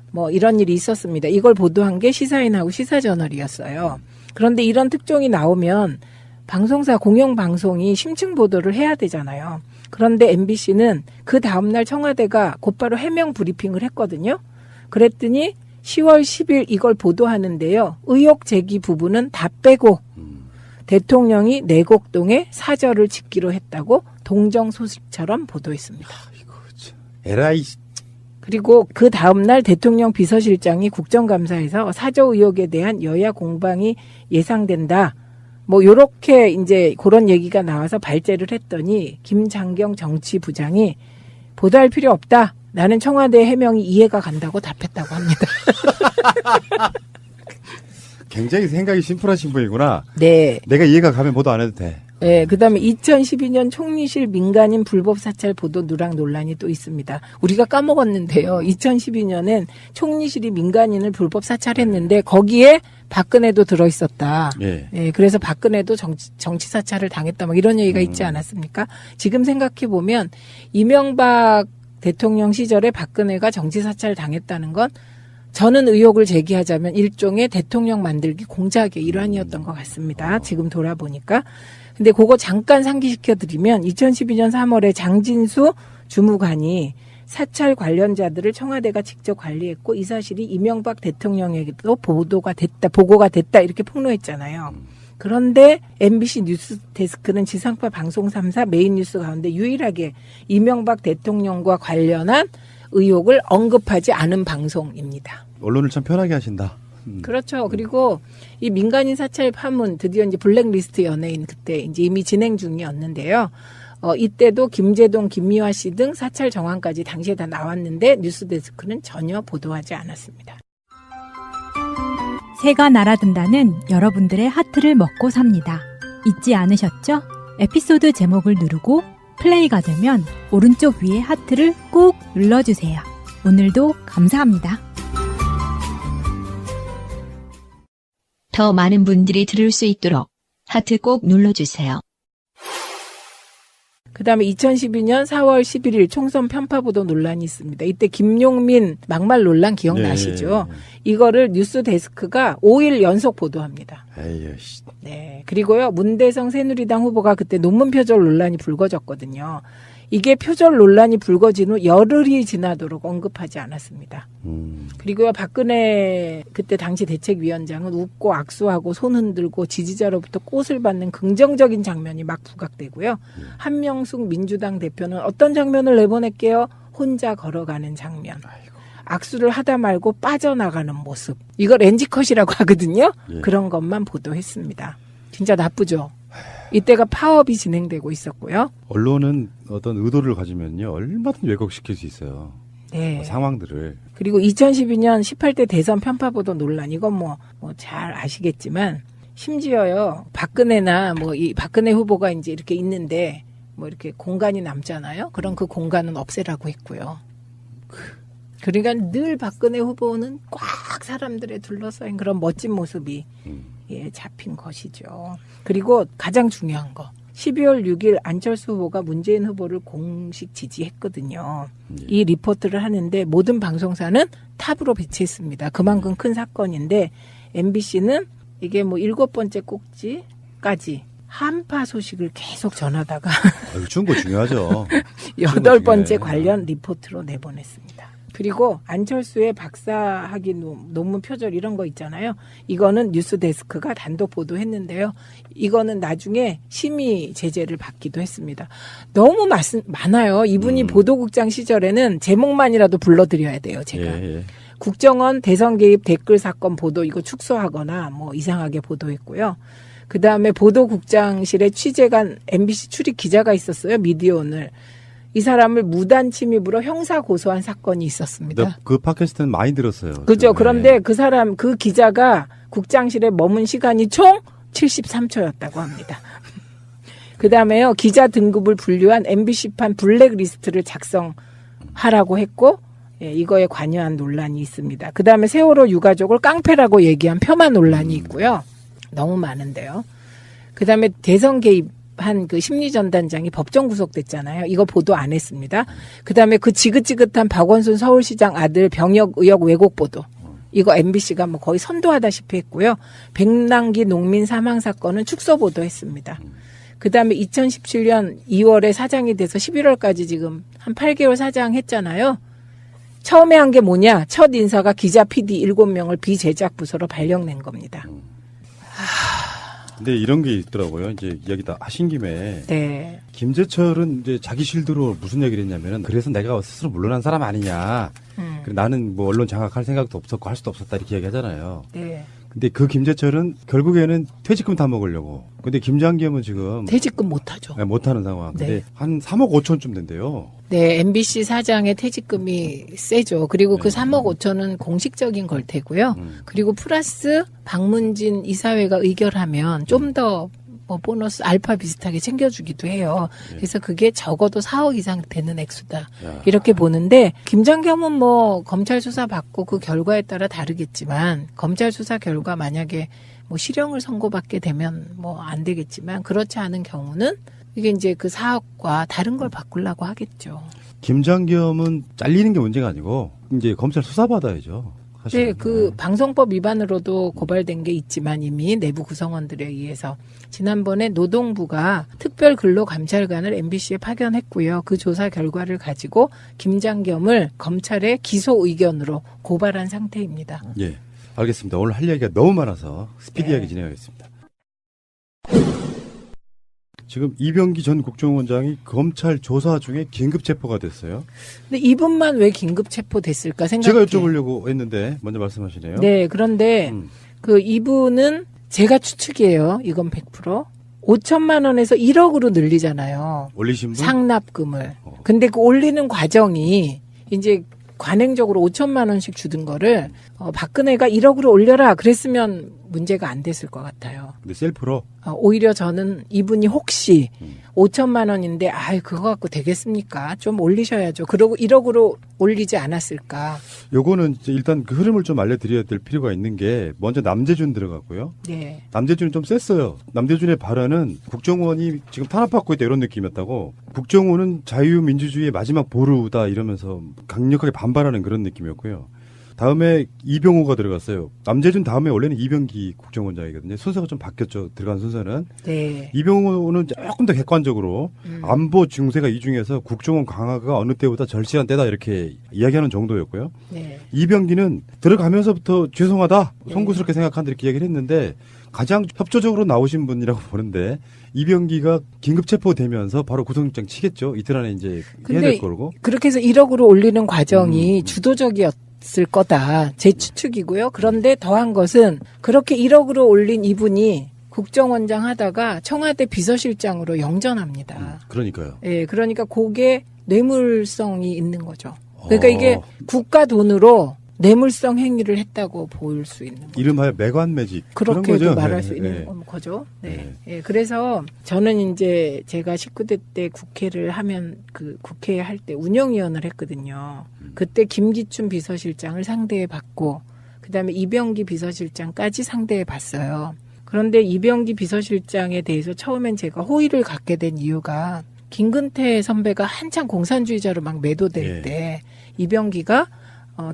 뭐 이런 일이 있었습니다. 이걸 보도한 게 시사인하고 시사저널이었어요. 그런데 이런 특종이 나오면 방송사 공영방송이 심층 보도를 해야 되잖아요. 그런데 MBC는 그 다음날 청와대가 곧바로 해명 브리핑을 했거든요. 그랬더니 10월 10일 이걸 보도하는데요. 의혹 제기 부분은 다 빼고 대통령이 내곡동에 사절을 짓기로 했다고 동정 소식처럼 보도했습니다. 에라이. 그리고 그 다음날 대통령 비서실장이 국정감사에서 사저 의혹에 대한 여야 공방이 예상된다. 뭐 요렇게 이제 그런 얘기가 나와서 발제를 했더니 김장경 정치부장이 보도할 필요 없다. 나는 청와대 해명이 이해가 간다고 답했다고 합니다. 굉장히 생각이 심플하신 분이구나. 네. 내가 이해가 가면 보도 안 해도 돼. 네, 그다음에 2012년 총리실 민간인 불법 사찰 보도 누락 논란이 또 있습니다. 우리가 까먹었는데요. 2012년엔 총리실이 민간인을 불법 사찰했는데 거기에 박근혜도 들어있었다. 예. 예, 그래서 박근혜도 정치 사찰을 당했다. 막 이런 얘기가 있지 않았습니까? 지금 생각해 보면 이명박 대통령 시절에 박근혜가 정치 사찰을 당했다는 건 저는 의혹을 제기하자면 일종의 대통령 만들기 공작의 일환이었던 것 같습니다. 지금 돌아보니까. 근데 그거 잠깐 상기시켜드리면 2012년 3월에 장진수 주무관이 사찰 관련자들을 청와대가 직접 관리했고 이 사실이 이명박 대통령에게도 보고가 됐다 이렇게 폭로했잖아요. 그런데 MBC 뉴스 데스크는 지상파 방송 3사 메인 뉴스 가운데 유일하게 이명박 대통령과 관련한 의혹을 언급하지 않은 방송입니다. 언론을 참 편하게 하신다. 그렇죠. 그리고 이 민간인 사찰 파문 드디어 이제 블랙리스트 연예인 그때 이제 이미 진행 중이었는데요. 이때도 김재동, 김미화 씨 등 사찰 정황까지 당시에 다 나왔는데 뉴스데스크는 전혀 보도하지 않았습니다. 새가 날아든다는 여러분들의 하트를 먹고 삽니다. 잊지 않으셨죠? 에피소드 제목을 누르고 플레이가 되면 오른쪽 위에 하트를 꼭 눌러주세요. 오늘도 감사합니다. 더 많은 분들이 들을 수 있도록 하트 꼭 눌러주세요. 그다음에 2012년 4월 11일 총선 편파보도 논란이 있습니다. 이때 김용민 막말 논란 기억나시죠? 네. 이거를 뉴스데스크가 5일 연속 보도합니다. 에이, 네. 그리고요, 문대성 새누리당 후보가 그때 논문 표절 논란이 불거졌거든요. 이게 표절 논란이 불거진 후 열흘이 지나도록 언급하지 않았습니다. 그리고요, 박근혜 그때 당시 대책위원장은 웃고 악수하고 손 흔들고 지지자로부터 꽃을 받는 긍정적인 장면이 막 부각되고요. 한명숙 민주당 대표는 어떤 장면을 내보낼게요? 혼자 걸어가는 장면. 악수를 하다 말고 빠져나가는 모습. 이걸 렌지컷이라고 하거든요. 예. 그런 것만 보도했습니다. 진짜 나쁘죠? 이때가 파업이 진행되고 있었고요. 언론은 어떤 의도를 가지면요 얼마든지 왜곡시킬 수 있어요. 네. 상황들을. 그리고 2012년 18대 대선 편파보도 논란 이건 뭐 잘 아시겠지만 심지어요 박근혜나 뭐 이 박근혜 후보가 이제 이렇게 있는데 뭐 이렇게 공간이 남잖아요. 그럼 그 공간은 없애라고 했고요. 그러니까 늘 박근혜 후보는 꽉 사람들에 둘러싸인 그런 멋진 모습이 예, 잡힌 것이죠. 그리고 가장 중요한 거 12월 6일 안철수 후보가 문재인 후보를 공식 지지했거든요. 이 리포트를 하는데 모든 방송사는 탑으로 배치했습니다. 그만큼 큰 사건인데 MBC는 이게 뭐 7번째 꼭지까지 한파 소식을 계속 전하다가 중거 중요하죠. 8번째 관련 리포트로 내보냈습니다. 그리고 안철수의 박사학위 논문 표절 이런 거 있잖아요. 이거는 뉴스데스크가 단독 보도했는데요. 이거는 나중에 심의 제재를 받기도 했습니다. 너무 많아요. 이분이 보도국장 시절에는 제목만이라도 불러드려야 돼요. 제가. 예. 국정원 대선 개입 댓글 사건 보도 이거 축소하거나 뭐 이상하게 보도했고요. 그다음에 보도국장실에 취재간 MBC 출입 기자가 있었어요. 미디어오늘. 이 사람을 무단 침입으로 형사 고소한 사건이 있었습니다. 그 팟캐스트는 많이 들었어요. 그죠. 그런데 그 사람, 그 기자가 국장실에 머문 시간이 총 73초였다고 합니다. 그 다음에요, 기자 등급을 분류한 MBC판 블랙리스트를 작성하라고 했고, 예, 이거에 관여한 논란이 있습니다. 그 다음에 세월호 유가족을 깡패라고 얘기한 폄하 논란이 있고요. 너무 많은데요. 그 다음에 대선 개입 한 그 심리전단장이 법정 구속됐잖아요. 이거 보도 안 했습니다. 그다음에 그 지긋지긋한 박원순 서울시장 아들 병역 의혹 왜곡 보도. 이거 MBC가 뭐 거의 선도하다시피 했고요. 백남기 농민 사망 사건은 축소 보도했습니다. 그다음에 2017년 2월에 사장이 돼서 11월까지 지금 한 8개월 사장 했잖아요. 처음에 한 게 뭐냐? 첫 인사가 기자 PD 7명을 비제작 부서로 발령낸 겁니다. 근데 이런 게 있더라고요. 이제 이야기 다 하신 김에. 네. 김재철은 이제 자기 실드로 무슨 얘기를 했냐면은 그래서 내가 스스로 물러난 사람 아니냐. 나는 뭐 언론 장악할 생각도 없었고 할 수도 없었다 이렇게 얘기하잖아요. 네. 근데 그 김재철은 결국에는 퇴직금 다 먹으려고. 근데 김장겸은 지금 퇴직금 못하죠. 네, 못하는 상황. 근데 네. 한 3억 5천쯤 된대요. 네, MBC 사장의 퇴직금이 세죠. 그리고 그 3억 5천은 공식적인 걸 테고요. 그리고 플러스 박문진 이사회가 의결하면 좀 더 뭐 보너스 알파 비슷하게 챙겨주기도 해요. 그래서 그게 적어도 4억 이상 되는 액수다. 이렇게 보는데 김장겸은 뭐 검찰 수사 받고 그 결과에 따라 다르겠지만 검찰 수사 결과 만약에 뭐 실형을 선고받게 되면 뭐 안 되겠지만 그렇지 않은 경우는 이게 이제 그 4억과 다른 걸 바꾸려고 하겠죠. 김장겸은 잘리는 게 문제가 아니고 이제 검찰 수사받아야죠. 네, 그 방송법 위반으로도 고발된 게 있지만 이미 내부 구성원들에 의해서 지난번에 노동부가 특별 근로감찰관을 MBC에 파견했고요. 그 조사 결과를 가지고 김장겸을 검찰에 기소 의견으로 고발한 상태입니다. 예, 알겠습니다. 오늘 할 얘기가 너무 많아서 스피디하게 진행하겠습니다. 지금 이병기 전 국정원장이 검찰 조사 중에 긴급 체포가 됐어요. 근데 이분만 왜 긴급 체포됐을까 제가 생각해요. 여쭤보려고 했는데 먼저 말씀하시네요. 네, 그런데 그 이분은 제가 추측이에요. 이건 100%. 5천만 원에서 1억으로 늘리잖아요. 올리신 분? 상납금을. 근데 그 올리는 과정이 이제 관행적으로 5천만 원씩 주던 거를 박근혜가 1억으로 올려라 그랬으면 문제가 안 됐을 것 같아요. 근데 셀프로? 오히려 저는 이분이 혹시 5천만 원인데 그거 갖고 되겠습니까? 좀 올리셔야죠. 그러고 1억으로 올리지 않았을까? 요거는 이제 일단 그 흐름을 좀 알려드려야 될 필요가 있는 게 먼저 남재준 들어갔고요. 네. 남재준은 좀 셌어요. 남재준의 발언은 국정원이 지금 탄압받고 있다 이런 느낌이었다고. 국정원은 자유민주주의의 마지막 보루다 이러면서 강력하게 반발하는 그런 느낌이었고요. 다음에 이병호가 들어갔어요. 남재준 다음에 원래는 이병기 국정원장이거든요. 순서가 좀 바뀌었죠. 들어간 순서는. 네. 이병호는 조금 더 객관적으로 안보 중세가 이 중에서 국정원 강화가 어느 때보다 절실한 때다 이렇게 이야기하는 정도였고요. 네. 이병기는 들어가면서부터 죄송하다, 송구스럽게 생각한다 이렇게 얘기를 했는데 가장 협조적으로 나오신 분이라고 보는데 이병기가 긴급 체포되면서 바로 구속영장 치겠죠. 이틀 안에 이제 해야 될 거고. 그렇게 해서 1억으로 올리는 과정이 주도적이었을 거다. 제 추측이고요. 그런데 더한 것은 그렇게 1억으로 올린 이분이 국정원장 하다가 청와대 비서실장으로 영전합니다. 그러니까요. 예, 그러니까 그게 뇌물성이 있는 거죠. 그러니까 이게 국가 돈으로 뇌물성 행위를 했다고 볼 수 있는 거죠. 이름하여 매관매직. 그렇게도 말할 수 있는 네. 거죠. 네. 예, 그래서 저는 이제 제가 19대 때 국회를 하면 그 국회 할 때 운영위원을 했거든요. 그때 김기춘 비서실장을 상대해 봤고 그다음에 이병기 비서실장까지 상대해 봤어요. 그런데 이병기 비서실장에 대해서 처음엔 제가 호의를 갖게 된 이유가 김근태 선배가 한창 공산주의자로 막 매도될 때 이병기가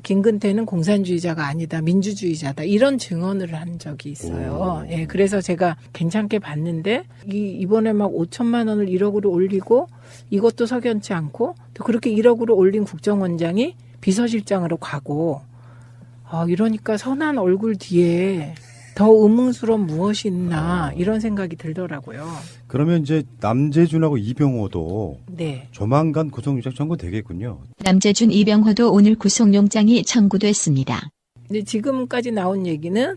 김근태는 공산주의자가 아니다, 민주주의자다 이런 증언을 한 적이 있어요. 예, 그래서 제가 괜찮게 봤는데 이번에 막 5천만 원을 1억으로 올리고 이것도 석연치 않고 또 그렇게 1억으로 올린 국정원장이 비서실장으로 가고 이러니까 선한 얼굴 뒤에 더 의문스러운 무엇이 있나 이런 생각이 들더라고요. 그러면 이제 남재준하고 이병호도 네. 조만간 구속영장 청구되겠군요. 남재준, 이병호도 오늘 구속영장이 청구됐습니다. 근데 지금까지 나온 얘기는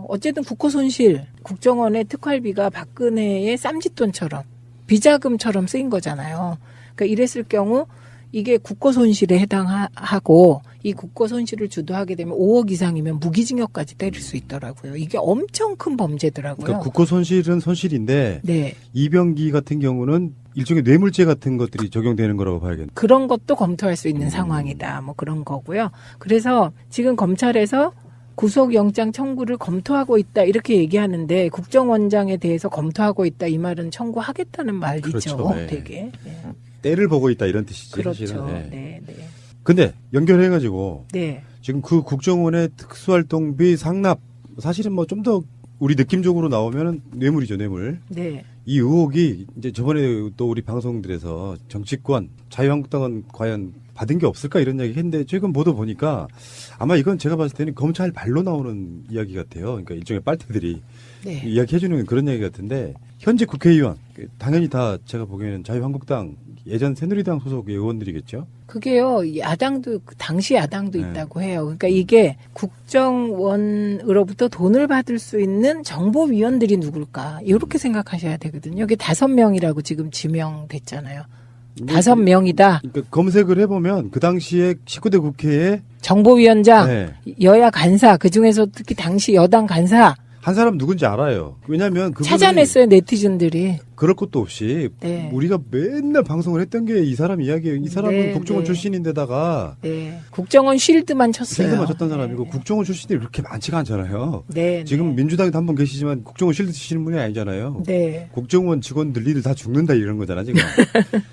어쨌든 국고 손실, 국정원의 특활비가 박근혜의 쌈짓돈처럼 비자금처럼 쓰인 거잖아요. 그러니까 이랬을 경우 이게 국고 손실에 해당하고 이 국고 손실을 주도하게 되면 5억 이상이면 무기징역까지 때릴 수 있더라고요. 이게 엄청 큰 범죄더라고요. 그러니까 국고 손실은 손실인데 네. 이병기 같은 경우는 일종의 뇌물죄 같은 것들이 적용되는 거라고 봐야겠네요. 그런 것도 검토할 수 있는 상황이다. 뭐 그런 거고요. 그래서 지금 검찰에서 구속영장 청구를 검토하고 있다 이렇게 얘기하는데 국정원장에 대해서 검토하고 있다 이 말은 청구하겠다는 말이죠. 그렇죠. 네. 되게. 네. 때를 보고 있다 이런 뜻이지. 그렇죠. 사실은. 네. 네, 네. 근데 연결해가지고 네. 지금 그 국정원의 특수활동비 상납 사실은 뭐 좀 더 우리 느낌적으로 나오면은 뇌물이죠, 뇌물. 네. 이 의혹이 이제 저번에 또 우리 방송들에서 정치권 자유한국당은 과연 받은 게 없을까 이런 이야기 했는데 최근 보도 보니까 아마 이건 제가 봤을 때는 검찰 발로 나오는 이야기 같아요. 그러니까 일종의 빨대들이 네. 이야기해주는 그런 이야기 같은데 현재 국회의원 당연히 다 제가 보기에는 자유한국당 예전 새누리당 소속의 의원들이겠죠. 그게요, 야당도, 당시 야당도 네. 있다고 해요. 그러니까 이게 국정원으로부터 돈을 받을 수 있는 정보위원들이 누굴까? 이렇게 생각하셔야 되거든요. 이게 5명이라고 지금 지명됐잖아요. 5명이다. 그러니까 검색을 해보면 그 당시에 19대 국회에 정보위원장, 네. 여야 간사, 그 중에서 특히 당시 여당 간사, 한 사람 누군지 알아요. 왜냐하면 그분이 찾아냈어요, 네티즌들이. 그럴 것도 없이 네. 우리가 맨날 방송을 했던 게 이 사람 이야기예요. 이 사람은 네, 국정원 네. 출신인데다가 네. 국정원 쉴드만 쳤어요. 실드 맞췄던 사람이고 네. 국정원 출신들이 그렇게 많지가 않잖아요. 네. 지금 네. 민주당에도 한 분 계시지만 국정원 실드 치시는 분이 아니잖아요. 네. 국정원 직원들 니들 다 죽는다 이런 거잖아 지금.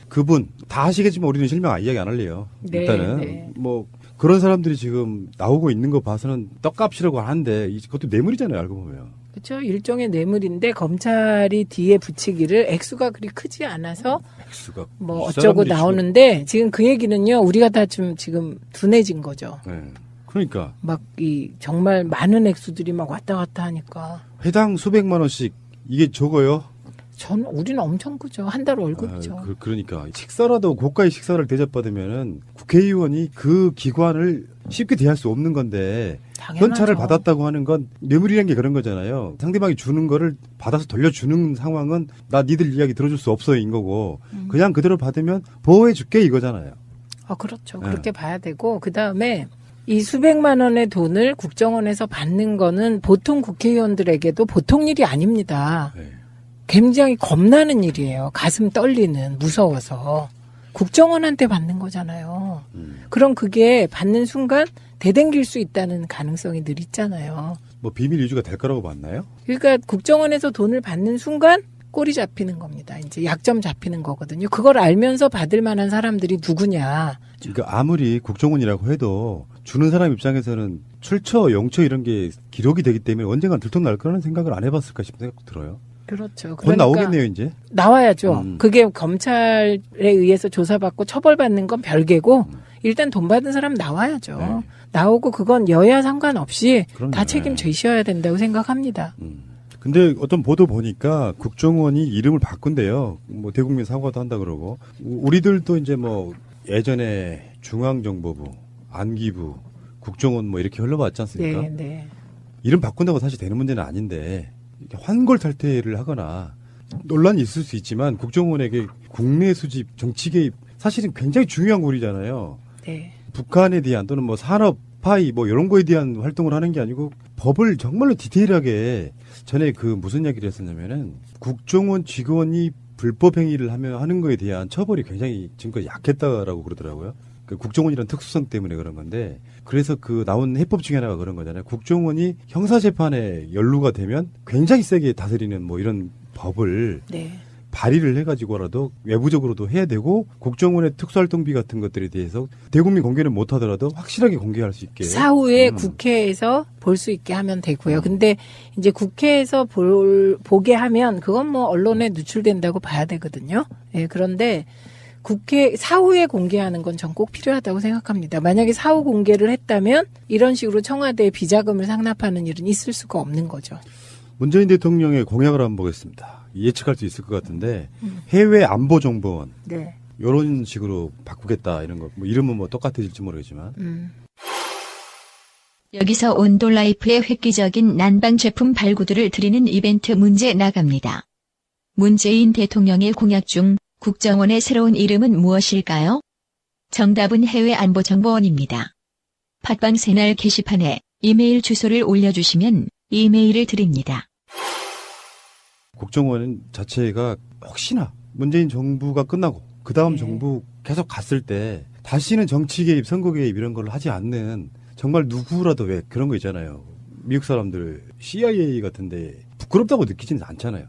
그분 다 아시겠지만 우리는 실명 이야기 안 할래요. 네, 일단은 네. 뭐 그런 사람들이 지금 나오고 있는 거 봐서는 떡값이라고 하는데 그것도 뇌물이잖아요 알고 보면. 그렇죠. 일종의 뇌물인데 검찰이 뒤에 붙이기를 액수가 그리 크지 않아서 액수가 뭐 이 어쩌고 사람들이 나오는데 지금 그 얘기는요. 우리가 다 좀 지금 둔해진 거죠. 네. 그러니까 막 이 정말 많은 액수들이 막 왔다 갔다 하니까 회당 수백만 원씩 이게 적어요. 우리는 엄청 크죠. 한 달 월급이죠. 그러니까 식사라도 고가의 식사를 대접받으면은 국회의원이 그 기관을 쉽게 대할 수 없는 건데 당연하죠. 현찰을 받았다고 하는 건 뇌물이라는 게 그런 거잖아요. 상대방이 주는 거를 받아서 돌려주는 상황은 나 니들 이야기 들어줄 수 없어인 거고 그냥 그대로 받으면 보호해 줄게 이거잖아요. 그렇죠. 네. 그렇게 봐야 되고 그다음에 이 수백만 원의 돈을 국정원에서 받는 거는 보통 국회의원들에게도 보통 일이 아닙니다. 네. 굉장히 겁나는 일이에요. 가슴 떨리는, 무서워서. 국정원한테 받는 거잖아요. 그럼 그게 받는 순간 대댕길 수 있다는 가능성이 늘 있잖아요. 뭐 비밀 유지가 될 거라고 봤나요? 그러니까 국정원에서 돈을 받는 순간 꼬리 잡히는 겁니다. 이제 약점 잡히는 거거든요. 그걸 알면서 받을 만한 사람들이 누구냐. 그러니까 아무리 국정원이라고 해도 주는 사람 입장에서는 출처, 영처 이런 게 기록이 되기 때문에 언젠가 들통날 거라는 생각을 안 해봤을까 싶은 생각 들어요. 그렇죠. 곧 나오겠네요, 이제. 나와야죠. 그게 검찰에 의해서 조사받고 처벌받는 건 별개고 일단 돈 받은 사람 나와야죠. 네. 나오고 그건 여야 상관없이 그럼요. 다 책임지셔야 된다고 생각합니다. 근데 어떤 보도 보니까 국정원이 이름을 바꾼대요. 뭐 대국민 사과도 한다 그러고. 우리들도 이제 뭐 예전에 중앙정보부, 안기부, 국정원 뭐 이렇게 흘러봤지 않습니까? 네, 네. 이름 바꾼다고 사실 되는 문제는 아닌데 환골탈태를 하거나 논란이 있을 수 있지만 국정원에게 국내 수집, 정치 개입 사실은 굉장히 중요한 고리잖아요. 네. 북한에 대한 또는 뭐 산업 파이 뭐 이런 거에 대한 활동을 하는 게 아니고 법을 정말로 디테일하게 전에 그 무슨 이야기를 했었냐면은 국정원 직원이 불법 행위를 하는 거에 대한 처벌이 굉장히 지금까지 약했다라고 그러더라고요. 그 국정원이라는 특수성 때문에 그런 건데 그래서 그 나온 해법 중에 하나가 그런 거잖아요. 국정원이 형사재판에 연루가 되면 굉장히 세게 다스리는 뭐 이런 법을 네. 발의를 해가지고라도 외부적으로도 해야 되고 국정원의 특수활동비 같은 것들에 대해서 대국민 공개는 못하더라도 확실하게 공개할 수 있게 사후에 국회에서 볼 수 있게 하면 되고요. 근데 이제 국회에서 보게 하면 그건 뭐 언론에 누출된다고 봐야 되거든요. 예, 그런데 국회 사후에 공개하는 건 전 꼭 필요하다고 생각합니다. 만약에 사후 공개를 했다면 이런 식으로 청와대에 비자금을 상납하는 일은 있을 수가 없는 거죠. 문재인 대통령의 공약을 한번 보겠습니다. 예측할 수 있을 것 같은데 해외 안보 정보원 네. 이런 식으로 바꾸겠다 이런 거 뭐 이름은 뭐 똑같아질지 모르겠지만 여기서 온돌라이프의 획기적인 난방 제품 발구들을 드리는 이벤트 문제 나갑니다. 문재인 대통령의 공약 중 국정원의 새로운 이름은 무엇일까요? 정답은 해외안보정보원입니다. 팟빵 새날 게시판에 이메일 주소를 올려주시면 이메일을 드립니다. 국정원 자체가 혹시나 문재인 정부가 끝나고 그 다음 정부 계속 갔을 때 다시는 정치 개입, 선거 개입 이런 걸 하지 않는 정말 누구라도 왜 그런 거 있잖아요. 미국 사람들 CIA 같은데 부끄럽다고 느끼지는 않잖아요.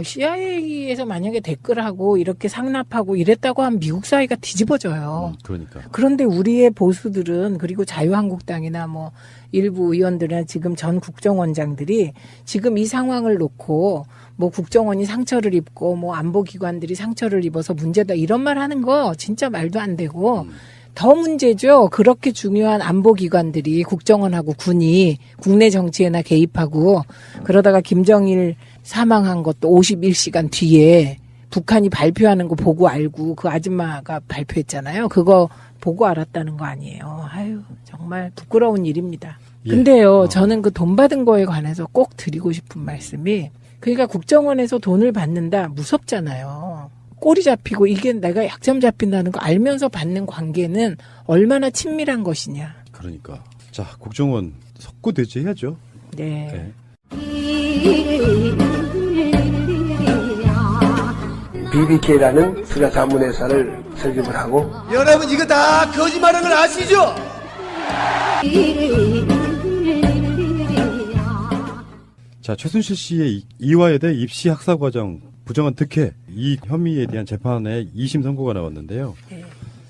CIA에서 만약에 댓글하고 이렇게 상납하고 이랬다고 하면 미국 사회가 뒤집어져요. 그러니까. 그런데 우리의 보수들은 그리고 자유한국당이나 뭐 일부 의원들이나 지금 전 국정원장들이 지금 이 상황을 놓고 뭐 국정원이 상처를 입고 뭐 안보기관들이 상처를 입어서 문제다 이런 말 하는 거 진짜 말도 안 되고 더 문제죠. 그렇게 중요한 안보기관들이 국정원하고 군이 국내 정치에나 개입하고 그러다가 김정일 사망한 것도 51시간 뒤에 북한이 발표하는 거 보고 알고 그 아줌마가 발표했잖아요. 그거 보고 알았다는 거 아니에요. 아유, 정말 부끄러운 일입니다. 근데요, 저는 그 돈 받은 거에 관해서 꼭 드리고 싶은 말씀이 그러니까 국정원에서 돈을 받는다 무섭잖아요. 꼬리 잡히고 이게 내가 약점 잡힌다는 거 알면서 받는 관계는 얼마나 친밀한 것이냐. 그러니까. 자, 국정원 석고 대체해야죠. 네. BBK라는 투자 자문회사를 설립을 하고 여러분 이거 다 거짓말하는 걸 아시죠? 자, 최순실 씨의 이화여대 입시 학사과정 부정한 특혜 이 혐의에 대한 재판에 2심 선고가 나왔는데요.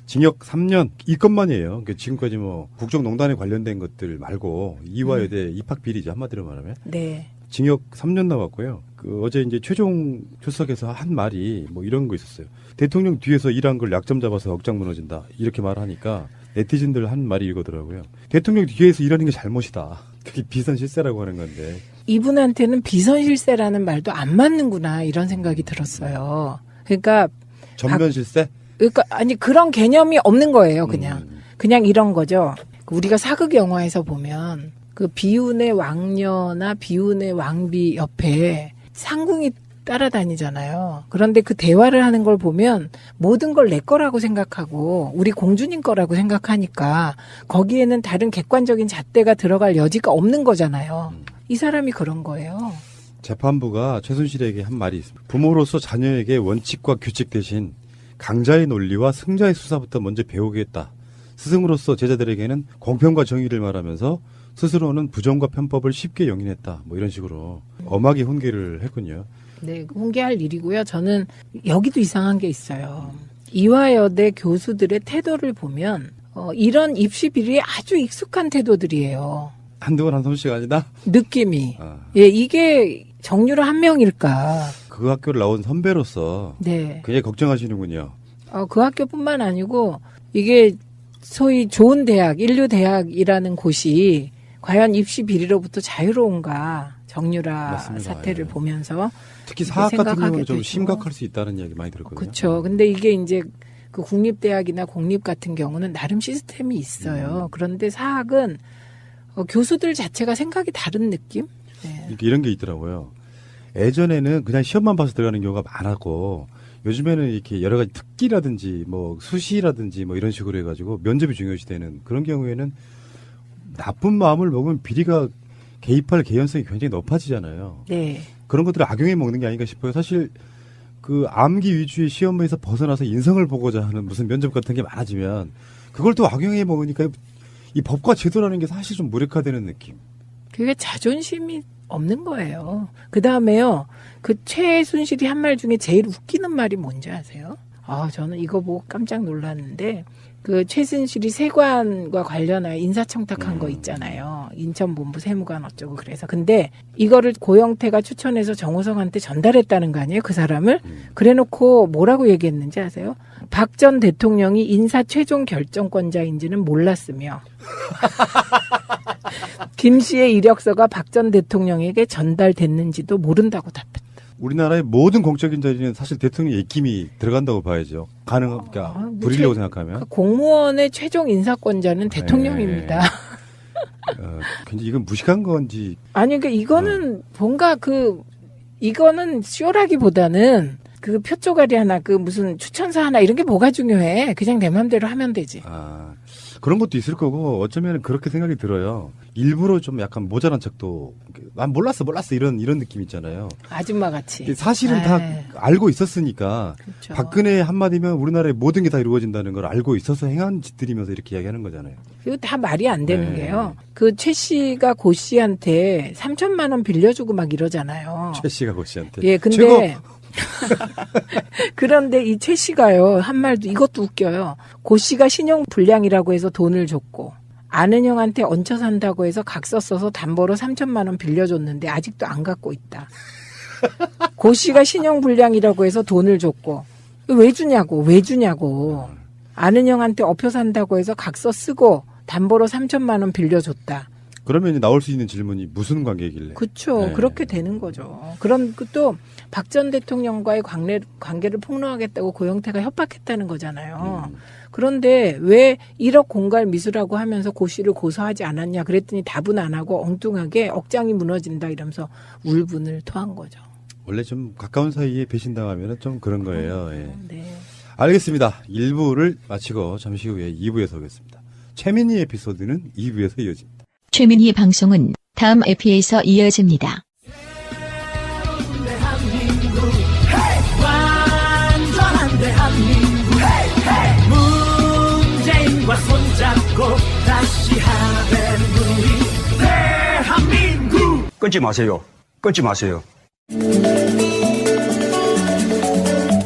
징역 3년 이 건만이에요. 그러니까 지금까지 뭐 국정농단에 관련된 것들 말고 이화여대 입학 비리죠 한마디로 말하면. 네. 징역 3년 나왔고요. 그 어제 이제 최종 출석에서 한 말이 뭐 이런 거 있었어요. 대통령 뒤에서 일한 걸 약점 잡아서 억장 무너진다 이렇게 말하니까 네티즌들 한 말이 이거더라고요. 대통령 뒤에서 일하는 게 잘못이다. 그게 비선실세라고 하는 건데. 이분한테는 비선실세라는 말도 안 맞는구나 이런 생각이 들었어요. 그러니까 전면실세? 그러니까 아니 그런 개념이 없는 거예요. 그냥 이런 거죠. 우리가 사극 영화에서 보면 그 비운의 왕녀나 비운의 왕비 옆에 상궁이 따라다니잖아요. 그런데 그 대화를 하는 걸 보면 모든 걸 내 거라고 생각하고 우리 공주님 거라고 생각하니까 거기에는 다른 객관적인 잣대가 들어갈 여지가 없는 거잖아요. 이 사람이 그런 거예요. 재판부가 최순실에게 한 말이 있습니다. 부모로서 자녀에게 원칙과 규칙 대신 강자의 논리와 승자의 수사부터 먼저 배우겠다. 스승으로서 제자들에게는 공평과 정의를 말하면서 스스로는 부정과 편법을 쉽게 용인했다. 뭐 이런 식으로 엄하게 훈계를 했군요. 네, 훈계할 일이고요. 저는 여기도 이상한 게 있어요. 이화여대 교수들의 태도를 보면 이런 입시 비리에 아주 익숙한 태도들이에요. 한두 번 한 솜씨가 아니다? 느낌이. 예, 이게 정유라 한 명일까. 그 학교를 나온 선배로서 네. 굉장히 걱정하시는군요. 그 학교뿐만 아니고 이게 소위 좋은 대학, 인류대학이라는 곳이 과연 입시 비리로부터 자유로운가. 정유라 맞습니다. 사태를 예. 보면서 특히 사학 같은 경우는 좀 되죠. 심각할 수 있다는 이야기 많이 들었거든요. 그렇죠. 근데 이게 이제 그 국립대학이나 공립 같은 경우는 나름 시스템이 있어요. 그런데 사학은 교수들 자체가 생각이 다른 느낌? 네. 이런 게 있더라고요. 예전에는 그냥 시험만 봐서 들어가는 경우가 많았고 요즘에는 이렇게 여러 가지 특기라든지 뭐 수시라든지 뭐 이런 식으로 해가지고 면접이 중요시되는 그런 경우에는 나쁜 마음을 먹으면 비리가 개입할 개연성이 굉장히 높아지잖아요. 네. 그런 것들을 악용해 먹는 게 아닌가 싶어요. 사실 그 암기 위주의 시험에서 벗어나서 인성을 보고자 하는 무슨 면접 같은 게 많아지면 그걸 또 악용해 먹으니까 이 법과 제도라는 게 사실 좀 무력화되는 느낌. 그게 자존심이 없는 거예요. 그 다음에요. 그 최순실이 한 말 중에 제일 웃기는 말이 뭔지 아세요? 저는 이거 보고 깜짝 놀랐는데 그 최순실이 세관과 관련하여 인사청탁한 거 있잖아요. 인천본부 세무관 어쩌고 그래서. 근데 이거를 고영태가 추천해서 정호성한테 전달했다는 거 아니에요? 그 사람을? 그래놓고 뭐라고 얘기했는지 아세요? 박 전 대통령이 인사 최종 결정권자인지는 몰랐으며 김 씨의 이력서가 박 전 대통령에게 전달됐는지도 모른다고 답했다. 우리나라의 모든 공적인 자리는 사실 대통령의 입김이 들어간다고 봐야죠. 가능합니까? 불이라고 생각하면. 공무원의 최종 인사권자는 대통령입니다. 굉장히 이건 무식한 건지. 아니, 그러니까 이거는 뭔가 이거는 쇼라기보다는 그 표쪼가리 하나, 그 무슨 추천서 하나 이런 게 뭐가 중요해. 그냥 내 맘대로 하면 되지. 그런 것도 있을 거고 어쩌면 그렇게 생각이 들어요. 일부러 좀 약간 모자란 척도 난 몰랐어 이런 느낌 있잖아요. 아줌마 같이. 사실은 다 알고 있었으니까 그렇죠. 박근혜 한마디면 우리나라의 모든 게 다 이루어진다는 걸 알고 있어서 행한 짓들이면서 이렇게 이야기하는 거잖아요. 이거 다 말이 안 되는 게요. 그 최 씨가 고 씨한테 3천만 원 빌려주고 막 이러잖아요. 최 씨가 고 씨한테. 예, 근데 최고! 그런데 이 최 씨가요, 한 말도 이것도 웃겨요. 고 씨가 신용 불량이라고 해서 돈을 줬고 아는 형한테 얹혀 산다고 해서 각서 써서 담보로 3천만 원 빌려줬는데 아직도 안 갖고 있다. 고 씨가 신용 불량이라고 해서 돈을 줬고 왜 주냐고. 아는 형한테 엎혀 산다고 해서 각서 쓰고 담보로 3천만 원 빌려줬다. 그러면 나올 수 있는 질문이 무슨 관계이길래? 그렇죠. 그렇게 되는 거죠. 그럼 또 박 전 대통령과의 관계를 폭로하겠다고 고영태가 협박했다는 거잖아요. 그런데 왜 1억 공갈 미수라고 하면서 고 씨를 고소하지 않았냐 그랬더니 답은 안 하고 엉뚱하게 억장이 무너진다 이러면서 울분을 토한 거죠. 원래 좀 가까운 사이에 배신당하면 좀 그런 거예요. 예. 네. 알겠습니다. 1부를 마치고 잠시 후에 2부에서 오겠습니다. 최민희 에피소드는 2부에서 이어집니다. 최민희 방송은 다음 에피에서 이어집니다. 완전한 대한민국 문재인과 손잡고 다시 하는 우리 대한민국 끊지 마세요. 끊지 마세요.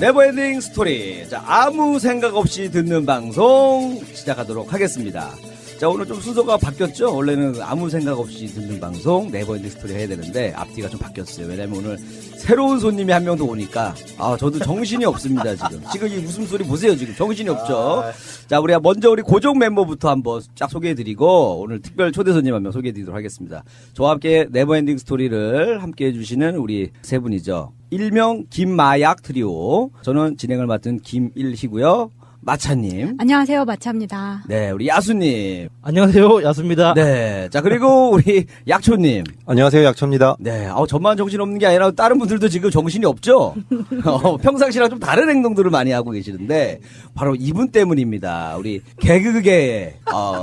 네버엔딩 스토리. 자, 아무 생각 없이 듣는 방송 시작하도록 하겠습니다. 자, 오늘 좀 순서가 바뀌었죠? 원래는 아무 생각 없이 듣는 방송 네버엔딩 스토리 해야 되는데 앞뒤가 좀 바뀌었어요. 왜냐면 오늘 새로운 손님이 한 명 더 오니까 저도 정신이 없습니다, 지금. 지금 이 웃음소리 보세요, 지금. 정신이 없죠? 자, 우리 먼저 우리 고정 멤버부터 한번 쫙 소개해드리고 오늘 특별 초대 손님 한 명 소개해드리도록 하겠습니다. 저와 함께 네버엔딩 스토리를 함께 해주시는 우리 세 분이죠. 일명 김마약 트리오. 저는 진행을 맡은 김일희고요. 마차님. 안녕하세요, 마차입니다. 네, 우리 야수님. 안녕하세요, 야수입니다. 네, 자, 그리고 우리 약초님. 안녕하세요, 약초입니다. 네, 저만 정신없는 게 아니라 다른 분들도 지금 정신이 없죠? 평상시랑 좀 다른 행동들을 많이 하고 계시는데, 바로 이분 때문입니다. 우리 개그계에,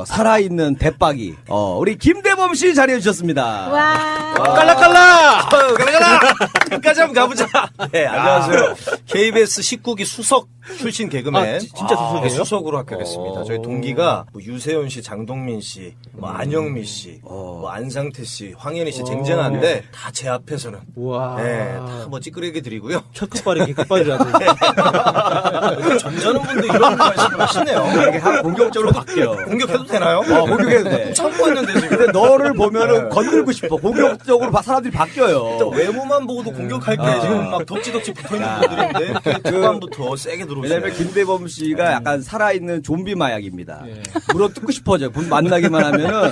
살아있는 대박이, 우리 김대범 씨 자리해주셨습니다. 와. 깔라깔라! 끝까지 한번 가보자. 네, 안녕하세요. KBS 19기 수석 출신 개그맨. 진짜 수석이에요? 수석으로 합격했습니다. 저희 동기가 유세윤 씨, 장동민 씨, 안영미 씨, 안상태 씨, 황현희 씨 쟁쟁한데 다 제 앞에서는 네, 다 찌끄레기 드리고요. 첫 끝발이 끝발이라도. 점잖은 분도 이런 말씀을 하시네요. 이렇게 본격적으로 바뀌어. 공격해도 되나요? 공격해도 돼. 처음 봤는데 지금. 근데 너를 보면은 건들고 싶어. 본격적으로 사람들이 바뀌어요. 외모만 보고도 공격할 게 지금 막 덕지덕지 붙어있는 분들인데 초반부터 세게 들어오시네요. 왜냐면 김대범 씨가 약간 살아있는 좀비 마약입니다. 물어 뜯고 싶어져요. 분 만나기만 하면은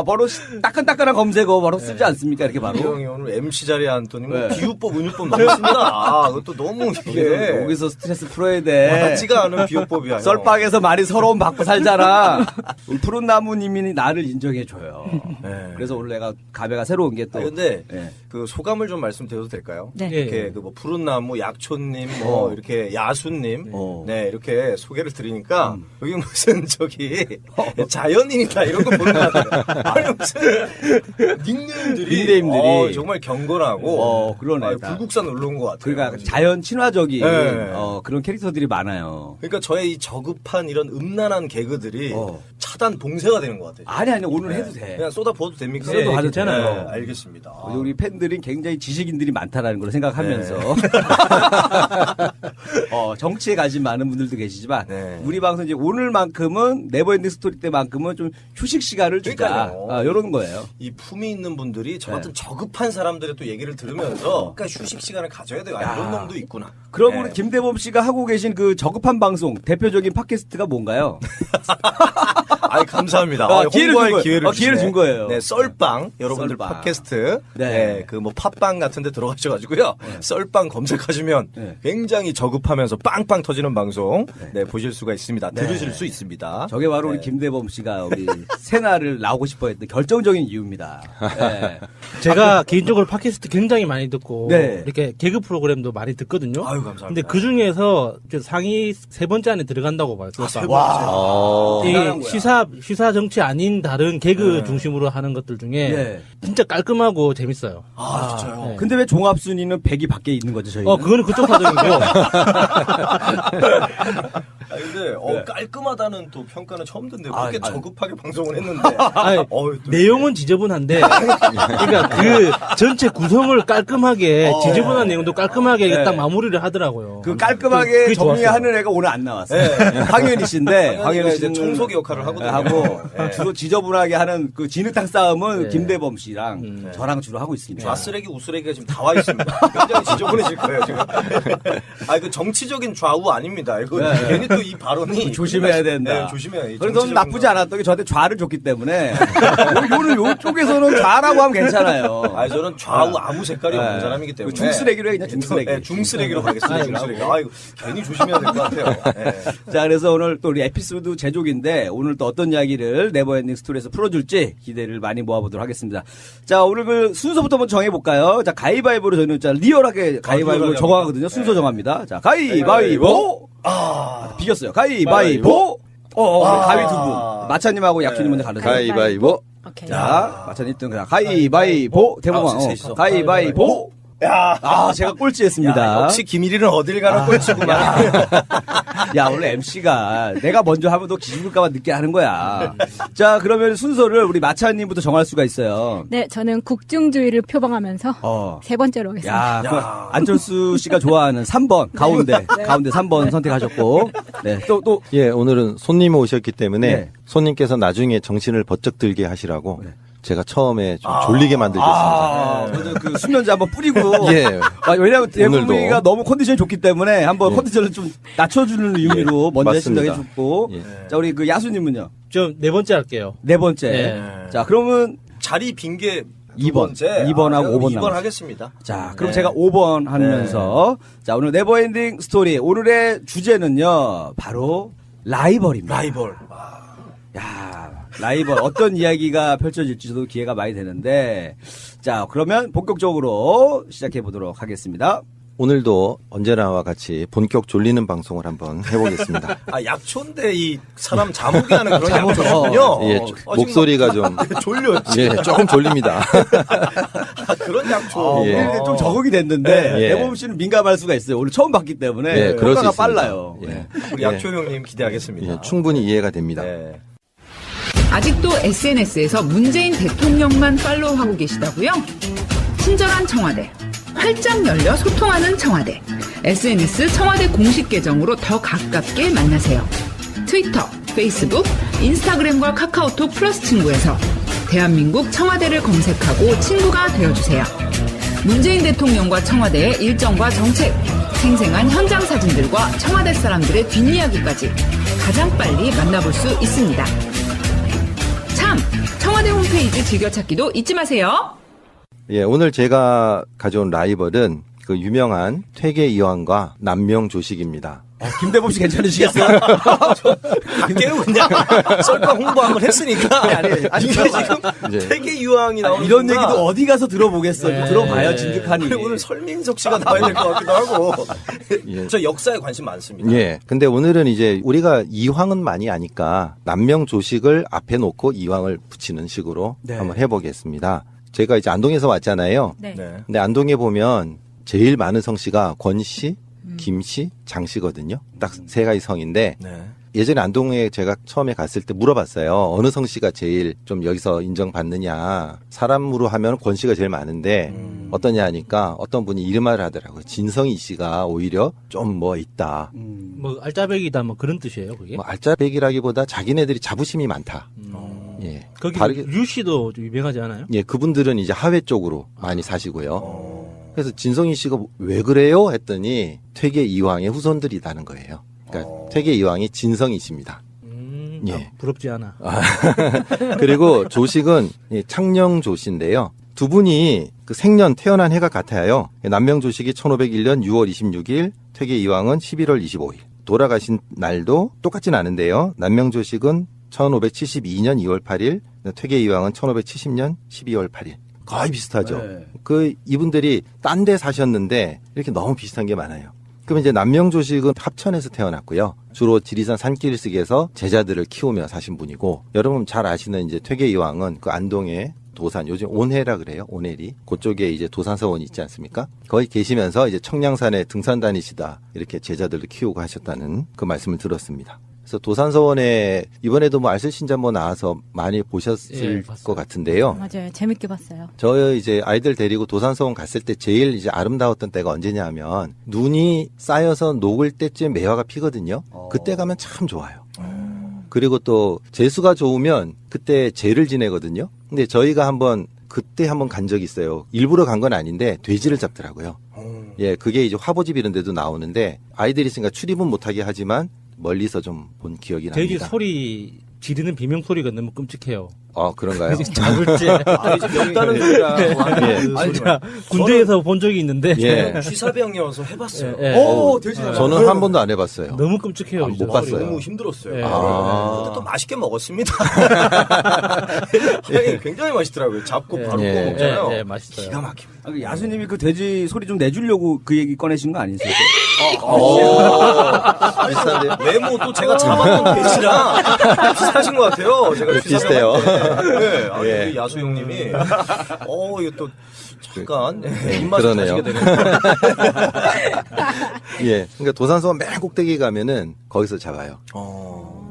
바로 따끈따끈한 검색어 바로 쓰지 않습니까? 이렇게 바로. 형이 오늘 MC 자리에 앉더니 비유법, 은유법 너무 쓴다. 그것도 너무 이게 여기서 스트레스 풀어야 돼. 맞지가 않은 비유법이야. 썰빵에서 많이 서러움 받고 살잖아. 우리 푸른 나무님이 나를 인정해줘요. 네. 그래서 오늘 내가 가베가 새로운 게 또. 근데 그 소감을 좀 말씀드려도 될까요? 네. 이렇게 푸른 나무, 약초님, 이렇게 야수님 대표님, 네, 이렇게 소개를 드리니까, 여기 무슨, 자연인이다, 이런 거 보는 것 같아요. 아니, 무슨, 닉네임들이. 정말 경건하고, 그러네. 불국산 올라온 것 같아요. 그러니까 자연 친화적인, 네. 그런 캐릭터들이 많아요. 그러니까 저의 이 저급한 이런 음란한 개그들이 차단 봉쇄가 되는 것 같아요. 아니, 오늘 해도 돼. 그냥 쏟아 부어도 됩니까? 쏟아 부어도 괜찮아요. 네, 알겠습니다. 우리 팬들이 굉장히 지식인들이 많다라는 걸 생각하면서 정치에 관심 많은 분들도 계시지만 우리 방송 이제 오늘만큼은 네버엔딩 스토리 때만큼은 좀 휴식 시간을 주자. 이런 거예요. 이 품이 있는 분들이 저 같은 저급한 사람들의 또 얘기를 들으면서 그러니까 휴식 시간을 가져야 돼요. 이런 놈도 있구나. 그럼 우리 김대범 씨가 하고 계신 그 저급한 방송 대표적인 팟캐스트가 뭔가요? 감사합니다. 기회를 준 거예요. 네, 썰빵 여러분들 썰빵. 팟캐스트, 그 뭐 팟빵 같은데 들어가셔가지고요. 썰빵 검색하시면 굉장히 저급하면서 빵빵 터지는 방송 보실 수가 있습니다. 들으실 수 있습니다. 저게 바로 우리 김대범 씨가 우리 새날을 나오고 싶어했던 결정적인 이유입니다. 네. 제가 개인적으로 팟캐스트 굉장히 많이 듣고 네. 이렇게 개그 프로그램도 많이 듣거든요. 감사합니다. 근데 그 중에서 상위 3번째 안에 들어간다고 봐요. 시사 정치 아닌 다른 개그 중심으로 하는 것들 중에 진짜 깔끔하고 재밌어요. 진짜요? 네. 근데 왜 종합 순위는 100이 밖에 있는 거죠, 저희는? 그거는 그쪽 사정이고. 근데 깔끔하다는 또 평가는 처음 듣는데 그렇게 저급하게 방송을 했는데 내용은 지저분한데 그러니까 그 전체 구성을 깔끔하게 지저분한 내용도 깔끔하게 딱 마무리를 하더라고요. 그 깔끔하게 정리하는 애가 오늘 안 나왔어요. 황현희 씨인데 황현희 씨는 청소기 역할을 하고 주로 지저분하게 하는 그 진흙탕 싸움은 김대범 씨랑 저랑 주로 하고 있습니다. 좌쓰레기 우쓰레기가 지금 다 와 있습니다. 굉장히 지저분해질 거예요 지금. 그 정치적인 좌우 아닙니다. 이거 괜히 또 이 발언이 조심해야 된다. 조심해야. 그래도 나쁘지 않았던 게 저한테 좌를 줬기 때문에 요쪽에서는 좌라고 하면 괜찮아요. 저는 좌우 아무 색깔이 없는 사람이기 때문에 중쓰레기로 해 그냥 중쓰레기. 중쓰레기로 가겠습니다. 중쓰레기. 이거 괜히 조심해야 될 것 같아요. 자, 그래서 오늘 또 우리 에피소드 제조기인데 오늘 또 어떤 이야기를 네버엔딩 스토리에서 풀어줄지 기대를 많이 모아보도록 하겠습니다. 자, 오늘 그 순서부터 한번 정해볼까요? 자, 가위바위보로 저는 리얼하게 가위바위보로 정하거든요. 순서 정합니다. 자, 가위바위보! 비겼어요. 가위바위보! 가위 두 분. 마차님하고 약주님 먼저 가르쳐요. 가위바위보. 자, 마차님 1등. 가위바위보! 대범아. 가위바위보! 제가 꼴찌했습니다. 역시 김일이는 어딜 가나 꼴찌구만. 야, 원래 MC가 내가 먼저 하면 너 기죽을까봐 늦게 하는 거야. 자, 그러면 순서를 우리 마차님부터 정할 수가 있어요. 네, 저는 국중주의를 표방하면서 세 번째로 하겠습니다. 안철수 씨가 좋아하는 3번, 가운데 3번 선택하셨고. 네, 또. 예, 오늘은 손님 오셨기 때문에 손님께서 나중에 정신을 번쩍 들게 하시라고 제가 처음에 좀 졸리게 만들겠습니다. 그 수면제 한번 뿌리고. 왜냐면 오늘도. 대부분이가 너무 컨디션이 좋기 때문에 한번 컨디션을 좀 낮춰주는 의미로 먼저 신청해줬고. 자, 우리 그 야수님은요? 좀 네 번째 할게요. 네 번째. 자, 그러면 자리 빈 게 2번. 2번하고 5번 2번 하겠습니다. 자, 그럼 제가 5번 하면서 자, 오늘 네버엔딩 스토리 오늘의 주제는요. 바로 라이벌입니다. 라이벌 어떤 이야기가 펼쳐질지도 기회가 많이 되는데 자, 그러면 본격적으로 시작해 보도록 하겠습니다. 오늘도 언제나와 같이 본격 졸리는 방송을 한번 해보겠습니다. 약초인데 이 사람 자목이 하는 그런 약초군요. 목소리가 좀 졸려요. 조금 졸립니다. 그런 약초. 좀 적응이 됐는데 대범 씨는 민감할 수가 있어요. 오늘 처음 봤기 때문에 효과가 빨라요. 우리 약초 형님 기대하겠습니다. 충분히 이해가 됩니다. 아직도 SNS에서 문재인 대통령만 팔로우하고 계시다고요? 친절한 청와대, 활짝 열려 소통하는 청와대, SNS 청와대 공식 계정으로 더 가깝게 만나세요. 트위터, 페이스북, 인스타그램과 카카오톡 플러스 친구에서 대한민국 청와대를 검색하고 친구가 되어주세요. 문재인 대통령과 청와대의 일정과 정책, 생생한 현장 사진들과 청와대 사람들의 뒷이야기까지 가장 빨리 만나볼 수 있습니다. 참! 청와대 홈페이지 즐겨찾기도 잊지 마세요. 오늘 제가 가져온 라이벌은 그 유명한 퇴계 이황과 남명조식입니다. 김대범 씨 괜찮으시겠어요? 깨우 그냥 썰빵 홍보 한번 했으니까. 아니, 이게 지금 퇴계 유황이 나오는 이런 얘기도 어디 가서 들어보겠어요. 네. 들어봐야 진득하니. 오늘 설민석 씨가 나와야 될 것 같기도 하고. 저 역사에 관심 많습니다. 예. 근데 오늘은 이제 우리가 이황은 많이 아니까 남명 조식을 앞에 놓고 이황을 붙이는 식으로 네. 한번 해보겠습니다. 제가 이제 안동에서 왔잖아요. 네. 근데 안동에 보면 제일 많은 성씨가 권씨, 김씨, 장씨거든요. 딱 세 가지 성인데 네. 예전에 안동에 제가 처음에 갔을 때 물어봤어요. 어느 성씨가 제일 좀 여기서 인정받느냐. 사람으로 하면 권씨가 제일 많은데 어떠냐 하니까 어떤 분이 이런 말을 하더라고요. 진성희 씨가 오히려 좀 뭐 있다. 뭐 알짜배기다 뭐 그런 뜻이에요, 그게? 뭐 알짜배기라기보다 자기네들이 자부심이 많다. 예. 거기 다르게- 유 씨도 좀 유명하지 않아요? 예, 그분들은 이제 하회 쪽으로 많이 사시고요. 그래서 진성희 씨가 왜 그래요? 했더니 퇴계 이황의 후손들이라는 거예요. 그러니까 퇴계 이황이 진성희 씨입니다. 예. 부럽지 않아. 그리고 조식은 창녕 조씨인데요. 두 분이 그 생년 태어난 해가 같아요. 남명 조식이 1501년 6월 26일, 퇴계 이황은 11월 25일. 돌아가신 날도 똑같진 않은데요. 남명 조식은 1572년 2월 8일, 퇴계 이황은 1570년 12월 8일. 거의 비슷하죠. 네. 그 이분들이 딴 데 사셨는데 이렇게 너무 비슷한 게 많아요. 그럼 이제 남명 조식은 합천에서 태어났고요. 주로 지리산 산길쓰기에서 제자들을 키우며 사신 분이고, 여러분 잘 아시는 이제 퇴계 이황은 그 안동의 도산, 요즘 온해라 그래요. 온해리. 그쪽에 이제 도산서원이 있지 않습니까? 거기 계시면서 이제 청량산에 등산 다니시다 이렇게 제자들을 키우고 하셨다는 그 말씀을 들었습니다. 그래서 도산서원에 이번에도 뭐 알쓸신자 뭐 나와서 많이 보셨을 것 같은데요. 맞아요. 재밌게 봤어요. 저 이제 아이들 데리고 도산서원 갔을 때 제일 이제 아름다웠던 때가 언제냐 하면 눈이 쌓여서 녹을 때쯤 매화가 피거든요. 그때 가면 참 좋아요. 그리고 또 재수가 좋으면 그때 제를 지내거든요. 근데 저희가 그때 한번 간 적이 있어요. 일부러 간 건 아닌데 돼지를 잡더라고요. 예, 그게 이제 화보집 이런 데도 나오는데 아이들이 있으니까 출입은 못하게 하지만 멀리서 좀 본 기억이 납니다. 돼지 소리 지르는 비명 소리가 너무 끔찍해요. 그런가요? 잡을 때. 이제 맵다는 소리라. 진짜 군대에서 본 적이 있는데. 예. 취사병이어서 해봤어요. 예. 오, 돼지 잡았어요. 저는 한 번도 안 해봤어요. 너무 끔찍해요. 못 봤어요. 너무 힘들었어요. 예. 근데 또 맛있게 먹었습니다. 아니, 굉장히 맛있더라고요. 잡고 바로 구워 먹잖아요. 예, 맛있어요. 기가 막힙니다. 야수님이 그 돼지 소리 좀 내주려고 그 얘기 꺼내신 거 아니세요? 비슷한데요? 메모 또 제가 잡았던 돼지랑 비슷하신 것 같아요. 제가 비슷해요. 네, 아니, 예. 우리 야수 형님이 이거 또 잠깐 입맛을 그러네요. 가지게 되네요. 예. 그러니까 도산서원 맨 꼭대기 가면은 거기서 잡아요.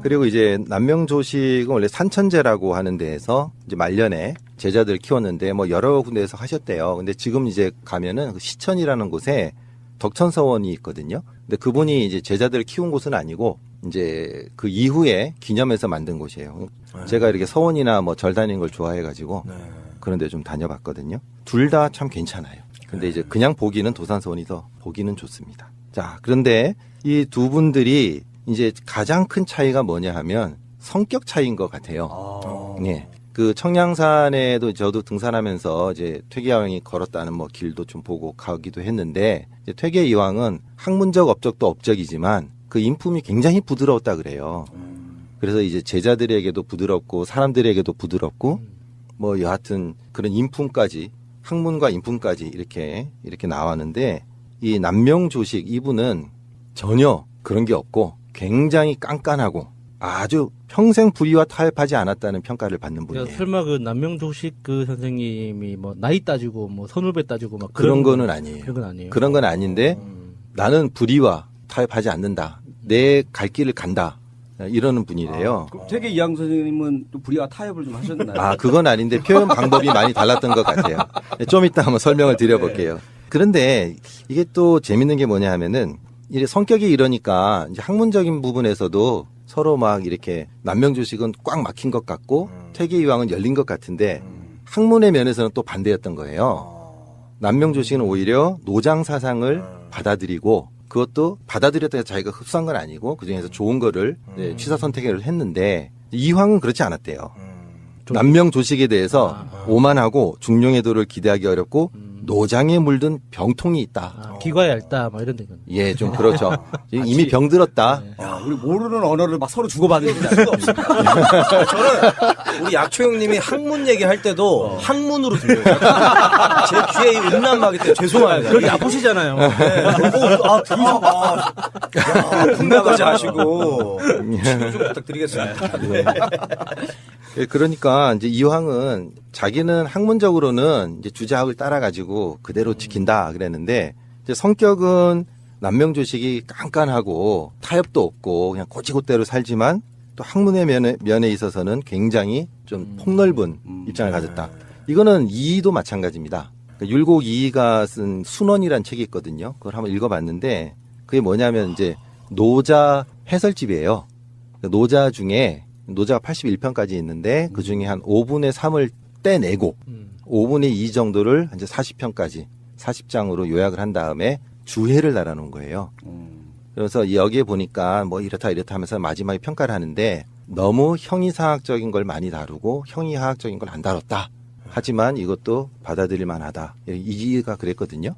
그리고 이제 남명조식은 원래 산천제라고 하는 데에서 이제 말년에 제자들 키웠는데 뭐 여러 군데에서 하셨대요. 근데 지금 이제 가면은 그 시천이라는 곳에 덕천서원이 있거든요. 근데 그분이 이제 제자들 키운 곳은 아니고 이제 그 이후에 기념해서 만든 곳이에요. 제가 이렇게 서원이나 뭐 절 다니는 걸 좋아해가지고 그런 데 좀 다녀봤거든요. 둘 다 참 괜찮아요. 근데 이제 그냥 보기는 도산서원이 더 보기는 좋습니다. 자, 그런데 이 두 분들이 이제 가장 큰 차이가 뭐냐 하면 성격 차이인 것 같아요. 네. 그 청량산에도 저도 등산하면서 이제 퇴계 이황이 걸었다는 뭐 길도 좀 보고 가기도 했는데, 이제 퇴계 이황은 학문적 업적도 업적이지만 그 인품이 굉장히 부드러웠다 그래요. 그래서 이제 제자들에게도 부드럽고 사람들에게도 부드럽고 뭐 여하튼 그런 인품까지, 학문과 인품까지 이렇게 나왔는데, 이 남명조식 이분은 전혀 그런 게 없고 굉장히 깐깐하고 아주 평생 불의와 타협하지 않았다는 평가를 받는 분이에요. 설마 그 남명조식 그 선생님이 뭐 나이 따지고 뭐 선후배 따지고 막 그런 거는 아니에요. 그런 건 아니에요. 그런 건 아닌데 나는 불의와 타협하지 않는다. 내 갈 길을 간다. 이러는 분이래요. 퇴계 이황 선생님은 또 불의와 타협을 좀 하셨나요? 그건 아닌데 표현 방법이 많이 달랐던 것 같아요. 좀 이따 한번 설명을 드려볼게요. 그런데 이게 또 재밌는 게 뭐냐 하면은 이게 성격이 이러니까 이제 학문적인 부분에서도 서로 막 이렇게 남명조식은 꽉 막힌 것 같고 퇴계 이황은 열린 것 같은데 학문의 면에서는 또 반대였던 거예요. 남명조식은 오히려 노장 사상을 받아들이고 그것도 받아들였다고 해서 자기가 흡수한 건 아니고 그중에서 좋은 거를 취사 선택을 했는데 이황은 그렇지 않았대요. 남명조식에 대해서 오만하고 중용의 도를 기대하기 어렵고 노장에 물든 병통이 있다. 기가 얇다, 막 이런 데는. 예, 좀 그렇죠. 이미 병들었다. 야, 우리 모르는 언어를 막 서로 주고받으니까. 저는 우리 약초 형님이 학문 얘기할 때도 학문으로 들려요. 제 귀에 이 음란마기 때문에 죄송합니다. 그렇게 아프시잖아요. 분가하지 마시고 좀 부탁드리겠습니다. 예, 그러니까 이제 이황은 자기는 학문적으로는 이제 주자학을 따라가지고 그대로 지킨다 그랬는데 이제 성격은 남명조식이 깐깐하고 타협도 없고 그냥 고지고대로 살지만 또 학문의 면에 있어서는 굉장히 좀 폭넓은 입장을 가졌다. 이거는 이이도 마찬가지입니다. 그러니까 율곡 이이가 쓴 순원이라는 책이 있거든요. 그걸 한번 읽어봤는데 그게 뭐냐면 이제 노자 해설집이에요. 노자 중에 노자가 81편까지 있는데 그 중에 한 5분의 3을 떼내고 5분의 2 정도를 이제 40편까지 40장으로 요약을 한 다음에 주해를 달아놓은 거예요. 그래서 여기에 보니까 뭐 이렇다 하면서 마지막에 평가를 하는데 너무 형이상학적인 걸 많이 다루고 형이하학적인 걸 안 다뤘다. 하지만 이것도 받아들일 만하다. 이가 그랬거든요.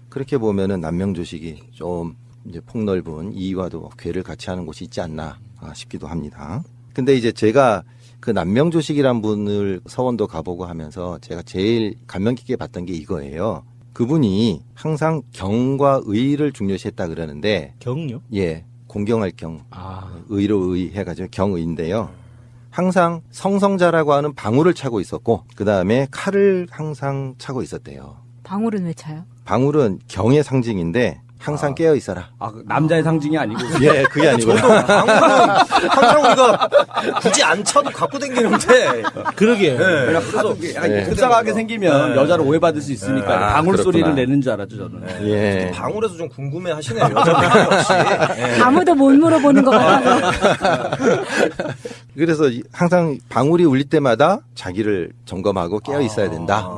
그렇게 보면은 남명조식이 좀 이제 폭넓은 이와도 괴를 같이 하는 곳이 있지 않나 싶기도 합니다. 근데 이제 제가 그 남명조식이란 분을 서원도 가보고 하면서 제가 제일 감명 깊게 봤던 게 이거예요. 그분이 항상 경과 의를 중요시했다 그러는데 경요? 예, 공경할 경, 의로 의 해가지고 경의인데요. 항상 성성자라고 하는 방울을 차고 있었고 그 다음에 칼을 항상 차고 있었대요. 방울은 왜 차요? 방울은 경의 상징인데 항상 깨어 있어라. 남자의 상징이 아니고. 예, 그게 아니고. 저도 방울은 항상 우리가 굳이 안 쳐도 갖고 다니는데. 그러게. 네. 그래서 불쌍하게 생기면 여자를 오해받을 수 있으니까 방울 그렇구나. 소리를 내는 줄 알았죠, 저는. 예. 방울에서 좀 궁금해 하시네요. 여자분들 역시. 네. 아무도 못 물어보는 것 같아서. 그래서 항상 방울이 울릴 때마다 자기를 점검하고 깨어 있어야 된다.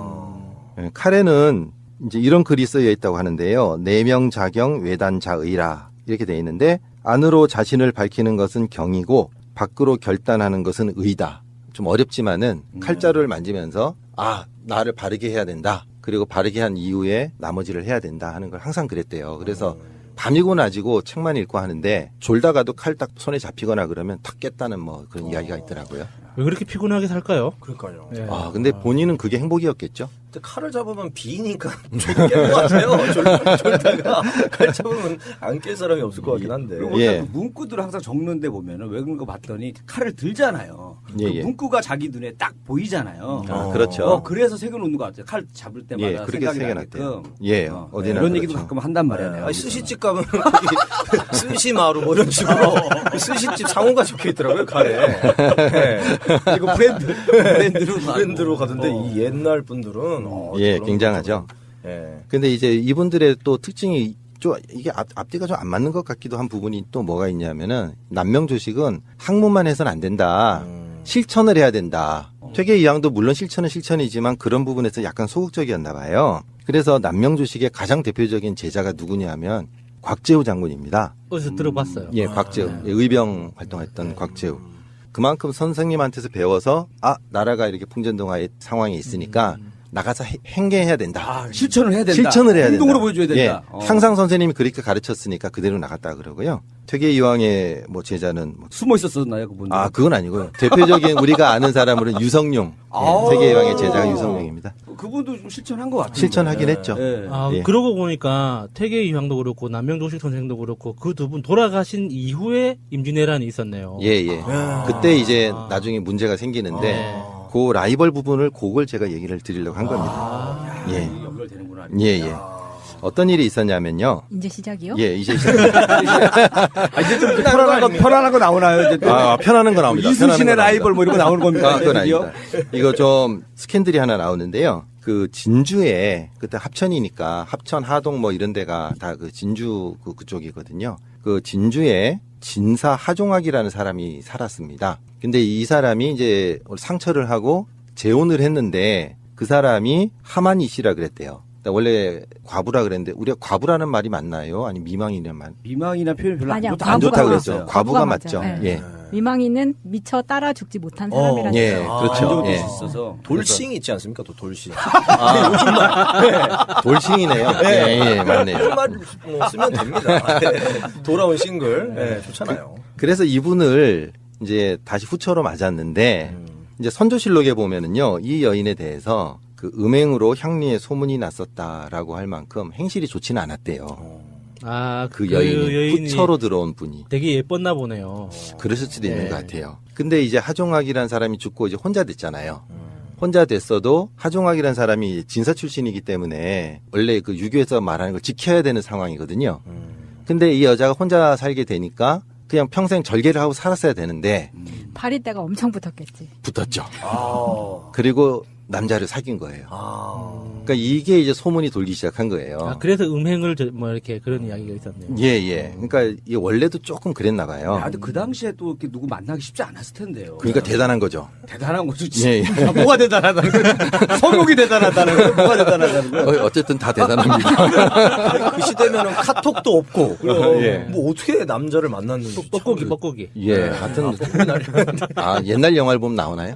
예, 칼에는 이제 이런 글이 쓰여 있다고 하는데요. 내명자경 외단자의라 이렇게 돼 있는데 안으로 자신을 밝히는 것은 경이고 밖으로 결단하는 것은 의다. 좀 어렵지만은 칼자루를 만지면서 나를 바르게 해야 된다. 그리고 바르게 한 이후에 나머지를 해야 된다 하는 걸 항상 그랬대요. 그래서 밤이고 낮이고 책만 읽고 하는데 졸다가도 칼 딱 손에 잡히거나 그러면 탁 깼다는 뭐 그런 이야기가 있더라고요. 왜 그렇게 피곤하게 살까요? 그러니까요. 예. 근데 본인은 그게 행복이었겠죠? 근데 칼을 잡으면 비니까 저도 깰 것 같아요. 졸다가 칼 잡으면 안 깰 사람이 없을 것 같긴 한데. 그리고 원래 그 문구들을 항상 적는데 보면은 왜 그런 거 봤더니 칼을 들잖아요. 그 문구가 자기 눈에 딱 보이잖아요. 그렇죠. 그래서 새겨놓는 것 같아요. 칼 잡을 때마다 그렇게 생각이 새겨놨대요. 나게끔. 예, 어디나 이런 그렇죠. 얘기도 가끔 한단 말이에요. 내가. 스시집 가면 스시마루 뭐 이런 식으로 스시집 상호가 적혀 있더라고요 칼에. 네. 그리고 브랜드로 가던데 이 옛날 분들은 예, 굉장하죠. 예. 근데 이제 이분들의 또 특징이 좀 이게 앞뒤가 좀 안 맞는 것 같기도 한 부분이 또 뭐가 있냐면은 남명조식은 학문만 해서는 안 된다. 실천을 해야 된다. 퇴계 이황도 물론 실천은 실천이지만 그런 부분에서 약간 소극적이었나 봐요. 그래서 남명조식의 가장 대표적인 제자가 누구냐면 곽재우 장군입니다. 어디서 들어봤어요. 예, 곽재우. 예, 의병 활동했던 곽재우. 그만큼 선생님한테서 배워서 나라가 이렇게 풍전등화의 상황에 있으니까 나가서 행계해야 된다. 실천을 해야 된다. 실천을 해야 된다. 행동으로 보여줘야 된다. 예, 항상 선생님이 그렇게 가르쳤으니까 그대로 나갔다 그러고요. 퇴계 이황의 뭐 제자는 숨어 있었었나요, 그분? 그건 아니고요. 대표적인 우리가 아는 사람으로는 유성룡. 퇴계 이황의 제자가 유성룡입니다. 그분도 좀 실천한 것 같아요. 실천하긴 했죠. 예. 그러고 보니까 퇴계 이황도 그렇고 남명조식 선생도 그렇고 그 두 분 돌아가신 이후에 임진왜란이 있었네요. 예. 그때 이제 나중에 문제가 생기는데 그 라이벌 부분을 그걸 제가 얘기를 드리려고 한 겁니다. 예. 연결되는구나. 예. 어떤 일이 있었냐면요. 이제 시작이요? 예, 이제 이제 좀 편안한 거 나오나요? 이제 편안한 거 나옵니다. 이순신의 라이벌 뭐 이런 거 나오는 겁니까? 그건 아닙니다. 이거 좀 스캔들이 하나 나오는데요. 그 진주에 그때 합천이니까 합천 하동 뭐 이런 데가 다 그 진주 그쪽이거든요. 그 진주에 진사 하종학이라는 사람이 살았습니다. 근데 이 사람이 이제 상처를 하고 재혼을 했는데 그 사람이 하만이 씨라 그랬대요. 원래 과부라 그랬는데 우리가 과부라는 말이 맞나요? 아니 미망이란 말? 미망이나 표현 별로 아니요, 안 좋다고 그랬죠. 맞아요. 과부가 맞죠. 맞아요. 예. 미망이는 미처 따라 죽지 못한 사람이라는 예, 거죠. 그렇죠. 예. 있어서 돌싱이 있지 않습니까? 또 돌싱. 돌싱이네요. 예, 예, 맞네요. 그 말 쓰면 됩니다. 돌아온 싱글. 네, 좋잖아요. 그래서 이분을 이제 다시 후처로 맞았는데 이제 선조실록에 보면은요 이 여인에 대해서 그 음행으로 향리에 소문이 났었다라고 할 만큼 행실이 좋지는 않았대요. 아, 그 여인이 후처로 들어온 분이 되게 예뻤나 보네요. 그랬을 수도 있는 것 같아요. 근데 이제 하종학이라는 사람이 죽고 이제 혼자 됐잖아요. 혼자 됐어도 하종학이라는 사람이 진사 출신이기 때문에 원래 그 유교에서 말하는 걸 지켜야 되는 상황이거든요. 근데 이 여자가 혼자 살게 되니까 그냥 평생 절개를 하고 살았어야 되는데 파리떼가 엄청 붙었겠지. 붙었죠. 그리고 남자를 사귄 거예요. 그러니까 이게 이제 소문이 돌기 시작한 거예요. 아, 그래서 음행을 뭐 이렇게 그런 이야기가 있었네요. 예, 예. 그러니까 이게 원래도 조금 그랬나 봐요. 야, 근데 그 당시에 또 이렇게 누구 만나기 쉽지 않았을 텐데요. 그러니까 대단한 거죠. 대단한 거죠. 예, 예. 뭐가 대단하다는 거예요? 성욕이 대단하다는 거예요? 뭐가 대단하다는 거예요? 어쨌든 다 대단합니다. 그 시대면은 카톡도 없고. 예. 뭐 어떻게 남자를 만났는지. 뻐꾸기. 예, 하여튼 옛날 영화를 보면 나오나요?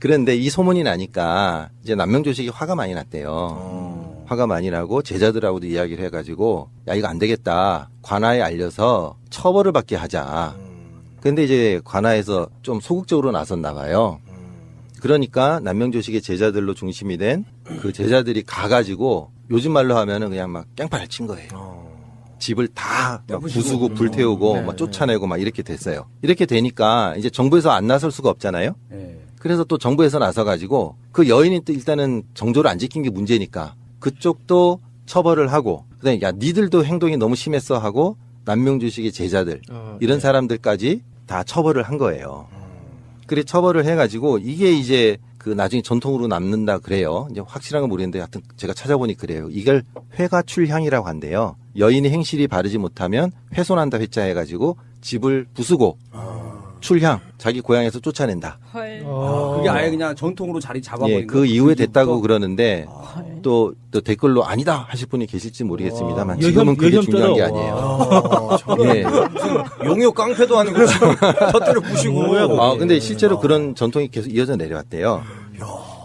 그런데 이 소문이 나니까 이제 남명조식이 화가 많이 났대요. 화가 많이 나고 제자들하고도 이야기를 해가지고 야 이거 안 되겠다. 관아에 알려서 처벌을 받게 하자. 근데 이제 관아에서 좀 소극적으로 나섰나 봐요. 그러니까 남명조식의 제자들로 중심이 된 그 제자들이 가가지고 요즘 말로 하면은 그냥 막 깽판을 친 거예요. 집을 다 부수고 불태우고 막 쫓아내고 막 이렇게 됐어요. 이렇게 되니까 이제 정부에서 안 나설 수가 없잖아요. 그래서 또 정부에서 나서가지고 그 여인이 또 일단은 정조를 안 지킨 게 문제니까 그쪽도 처벌을 하고 그다음에 야 니들도 행동이 너무 심했어 하고 남명주식의 제자들 이런 사람들까지 다 처벌을 한 거예요. 그래 처벌을 해가지고 이게 이제 그 나중에 전통으로 남는다 그래요. 이제 확실한 건 모르겠는데 하여튼 제가 찾아보니 그래요. 이걸 회가출향이라고 한대요. 여인의 행실이 바르지 못하면 훼손한다 회자해가지고 집을 부수고 출향 자기 고향에서 쫓아낸다. 그게 아예 그냥 전통으로 자리 잡아버린 예, 그 이후에 됐다고 그러는데 또 댓글로 아니다 하실 분이 계실지 모르겠습니다만 지금은 그게 중요한 게 아니에요. 예. 용역 깡패도 아니고 지금 젖들을 부시고. 근데 실제로 그런 전통이 계속 이어져 내려왔대요.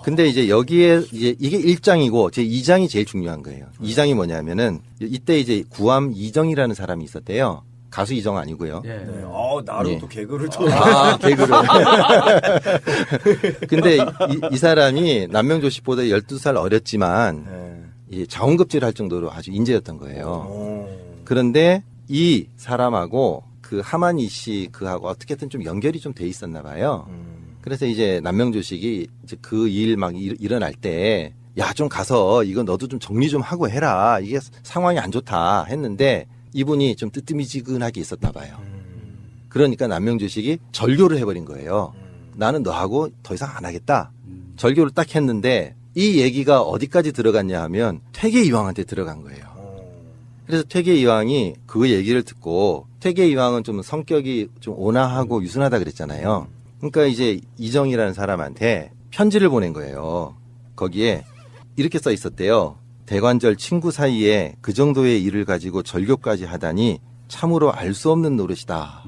근데 이제 여기에 이제 이게 1장이고 제 2장이 제일 중요한 거예요. 2장이 뭐냐면은 이때 이제 구암 이정이라는 사람이 있었대요. 가수 이정 아니고요. 나름 또 개그를 또. 개그를. 근데 이 사람이 남명조식보다 12살 어렸지만 이 자원급제를 할 정도로 아주 인재였던 거예요. 그런데 이 사람하고 그 하만이 씨 그하고 어떻게든 좀 연결이 좀 돼 있었나 봐요. 그래서 이제 남명조식이 이제 그 일 막 일어날 때 야, 좀 가서 이거 너도 좀 정리 좀 하고 해라. 이게 상황이 안 좋다 했는데 이분이 좀 뜨뜨미지근하게 있었나 봐요. 그러니까 남명주식이 절교를 해버린 거예요. 나는 너하고 더 이상 안 하겠다. 절교를 딱 했는데 이 얘기가 어디까지 들어갔냐 하면 퇴계이왕한테 들어간 거예요. 그래서 퇴계이왕이 그 얘기를 듣고 퇴계이왕은 좀 성격이 좀 온화하고 유순하다 그랬잖아요. 그러니까 이제 이정이라는 사람한테 편지를 보낸 거예요. 거기에 이렇게 써 있었대요. 대관절 친구 사이에 그 정도의 일을 가지고 절교까지 하다니 참으로 알 수 없는 노릇이다.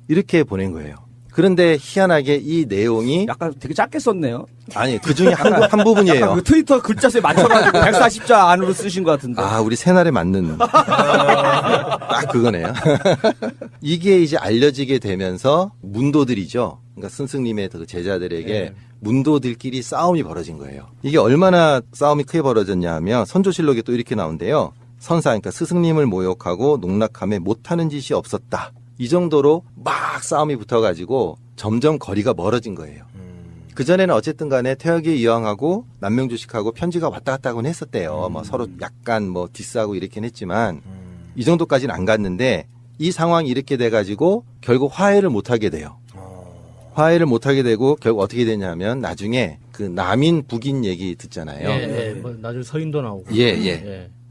이렇게 보낸 거예요. 그런데 희한하게 이 내용이 약간 되게 짧게 썼네요. 아니 그 중에 한 부분이에요. 그 트위터 글자수에 맞춰가지고 140자 안으로 쓰신 것 같은데. 우리 새날에 맞는 딱 그거네요. 이게 이제 알려지게 되면서 문도들이죠. 그러니까 스승님의 그 제자들에게 문도들끼리 싸움이 벌어진 거예요. 이게 얼마나 싸움이 크게 벌어졌냐 하면 선조실록에 또 이렇게 나온대요. 선사, 그러니까 스승님을 모욕하고 농락함에 못하는 짓이 없었다. 이 정도로 막 싸움이 붙어가지고 점점 거리가 멀어진 거예요. 그전에는 어쨌든 간에 태학의 이왕하고 남명주식하고 편지가 왔다 갔다 하곤 했었대요. 뭐 서로 약간 뭐 디스하고 이렇긴 했지만 이 정도까지는 안 갔는데 이 상황이 이렇게 돼가지고 결국 화해를 못하게 돼요. 화해를 못하게 되고 결국 어떻게 되냐면 나중에 그 남인 북인 얘기 듣잖아요. 뭐 나중에 서인도 나오고.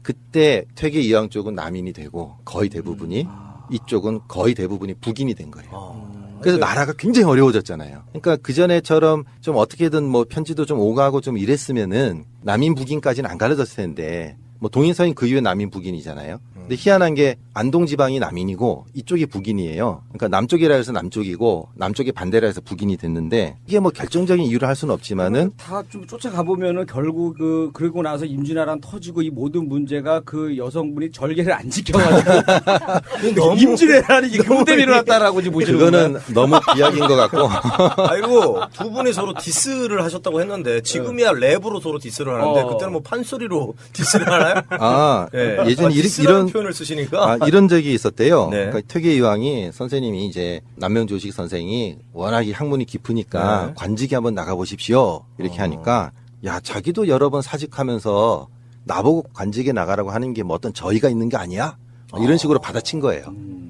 그때 퇴계 이왕 쪽은 남인이 되고 거의 대부분이 이쪽은 거의 대부분이 북인이 된 거예요. 그래서 나라가 굉장히 어려워졌잖아요. 그러니까 그전에처럼 좀 어떻게든 뭐 편지도 좀 오가고 좀 이랬으면은 남인 북인까지는 안 갈라졌을 텐데 뭐 동인 서인 그 이후에 남인 북인이잖아요. 근데 희한한 게 안동 지방이 남인이고 이쪽이 북인이에요. 그러니까 남쪽이라 해서 남쪽이고 남쪽이 반대라 해서 북인이 됐는데 이게 뭐 결정적인 이유를 할 수는 없지만은 다 좀 쫓아가 보면은 결국 그러고 나서 임진왜란 터지고 이 모든 문제가 그 여성분이 절개를 안 지켜가지고 너무 임진왜란이 이게 그것 때문에 일어났다라고 지금 보시는 그거는 건가요? 너무 비약인 것 같고. 아이고 두 분이 서로 디스를 하셨다고 했는데 지금이야 랩으로 서로 디스를 하는데 그때는 뭐 판소리로 디스를 하나요? 아, 네. 예전에 디스라는 이런 표현을 쓰시니까 이런 적이 있었대요. 네. 그러니까 퇴계이왕이 선생님이 이제 남명조식 선생이 워낙에 학문이 깊으니까 네. 관직에 한번 나가보십시오. 이렇게 하니까 야 자기도 여러 번 사직하면서 나보고 관직에 나가라고 하는 게 뭐 어떤 저의가 있는 게 아니야? 이런 식으로 받아친 거예요.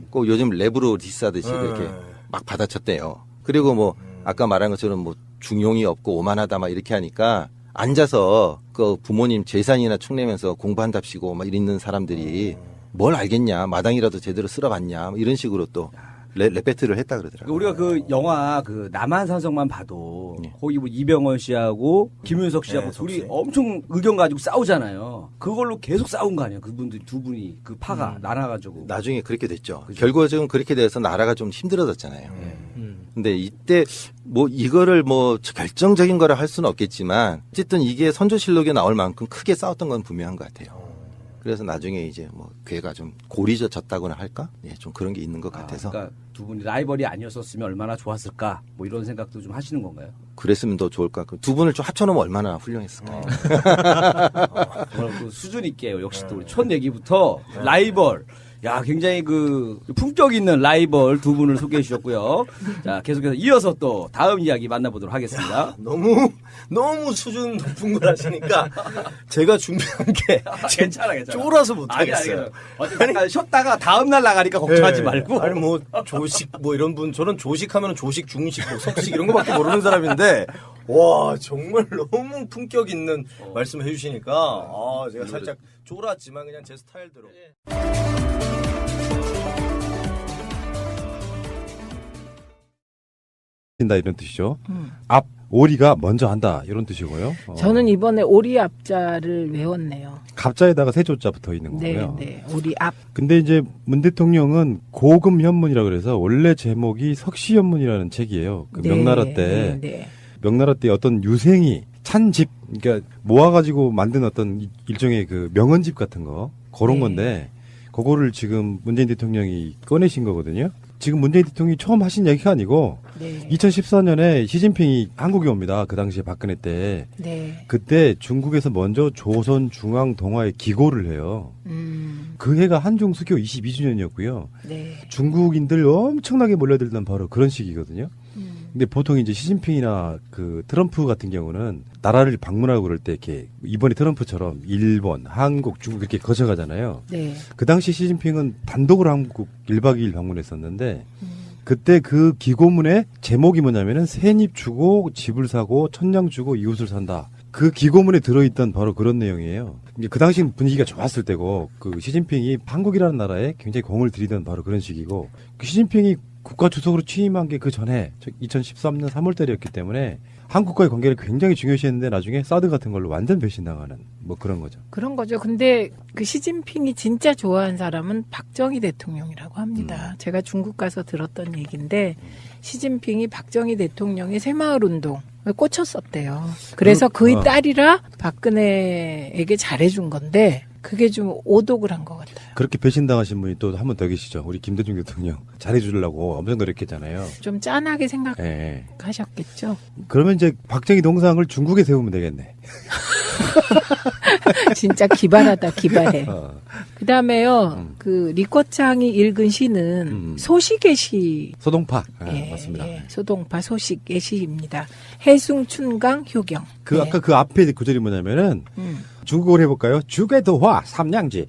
꼭 요즘 랩으로 디스하듯이 이렇게 막 받아쳤대요. 그리고 뭐 아까 말한 것처럼 뭐 중용이 없고 오만하다 막 이렇게 하니까 앉아서 그 부모님 재산이나 축내면서 공부한답시고 막 이러는 사람들이 뭘 알겠냐, 마당이라도 제대로 쓸어봤냐, 이런 식으로 또 랩 배틀을 했다 그러더라고요. 우리가 그 영화 그 남한산성만 봐도 거기 뭐 이병헌 씨하고 김윤석 씨하고 둘이 엄청 의견 가지고 싸우잖아요. 그걸로 계속 싸운 거 아니에요? 그분들 두 분이 그 파가 나눠가지고. 나중에 그렇게 됐죠. 결국은 그렇게 돼서 나라가 좀 힘들어졌잖아요. 근데 이때 뭐 이거를 뭐 결정적인 거라 할 수는 없겠지만 어쨌든 이게 선조실록에 나올 만큼 크게 싸웠던 건 분명한 것 같아요. 그래서 나중에 이제 뭐 괴가 좀 고리졌다고나 할까? 예, 좀 그런 게 있는 것 같아서. 그러니까 두 분이 라이벌이 아니었었으면 얼마나 좋았을까? 뭐 이런 생각도 좀 하시는 건가요? 그랬으면 더 좋을 것 같고 두 분을 좀 합쳐놓으면 얼마나 훌륭했을까요? 정말 그 수준 있게 역시 또 우리 첫 얘기부터 라이벌. 야, 굉장히 그 품격 있는 라이벌 두 분을 소개해 주셨고요. 자, 계속해서 이어서 또 다음 이야기 만나보도록 하겠습니다. 너무 수준 높은 걸 하시니까 제가 준비한 게 괜찮아. 쫄아서 못하겠어요. 아니, 쉬었다가 다음날 나가니까 걱정하지 네. 말고. 아니 뭐 조식 뭐 이런 분 저는 조식하면 조식 중식 뭐 석식 이런 거밖에 모르는 사람인데 와 정말 너무 품격 있는 말씀을 해주시니까 제가 살짝 쫄았지만 그냥 제 스타일대로. 다 이런 뜻이죠. 앞 오리가 먼저 한다 이런 뜻이고요. 저는 이번에 오리 앞자를 외웠네요. 갑자에다가 세조자 붙어 있는 거고요. 네, 오리 앞. 근데 이제 문 대통령은 고금 현문이라 그래서 원래 제목이 석시현문이라는 책이에요. 그 네, 명나라 때 네. 명나라 때 어떤 유생이 찬집 그러니까 모아가지고 만든 어떤 일종의 그 명언집 같은 거 그런 네. 건데 그거를 지금 문재인 대통령이 꺼내신 거거든요. 지금 문재인 대통령이 처음 하신 얘기가 아니고 네. 2014년에 시진핑이 한국에 옵니다. 그 당시에 박근혜 때. 네. 그때 중국에서 먼저 조선중앙동아회 기고를 해요. 그 해가 한중 수교 22주년이었고요. 네. 중국인들 엄청나게 몰려들던 바로 그런 시기거든요. 근데 보통 이제 시진핑이나 그 트럼프 같은 경우는 나라를 방문하고 그럴 때 이렇게 이번에 트럼프처럼 일본, 한국, 중국 이렇게 거쳐가잖아요. 네. 그 당시 시진핑은 단독으로 한국 1박 2일 방문했었는데 그때 그 기고문의 제목이 뭐냐면은 새잎 주고 집을 사고 천냥 주고 이웃을 산다. 그 기고문에 들어있던 바로 그런 내용이에요. 그 당시 분위기가 좋았을 때고 그 시진핑이 한국이라는 나라에 굉장히 공을 들이던 바로 그런 시기고 그 시진핑이 국가 주석으로 취임한 게 그 전에 2013년 3월 달이었기 때문에 한국과의 관계를 굉장히 중요시했는데 나중에 사드 같은 걸로 완전 배신당하는 뭐 그런 거죠. 그런 거죠. 근데 그 시진핑이 진짜 좋아하는 사람은 박정희 대통령이라고 합니다. 제가 중국 가서 들었던 얘기인데 시진핑이 박정희 대통령의 새마을 운동에 꽂혔었대요. 그래서 그의 딸이라 박근혜에게 잘해준 건데 그게 좀 오독을 한 것 같아요. 그렇게 배신당하신 분이 또 한 분 더 계시죠. 우리 김대중 대통령 잘해주려고 엄청 노력했잖아요. 좀 짠하게 네. 생각하셨겠죠. 그러면 이제 박정희 동상을 중국에 세우면 되겠네. 진짜 기발하다, 기발해. 그다음에요. 그 리코창이 읽은 시는 소식의 시. 소동파. 예, 맞습니다. 예, 소동파 소식의 시입니다. 해숭춘강 효경. 그 네. 아까 그 앞에 구절이 뭐냐면은 중국어로 해볼까요? 주계도화 삼냥지.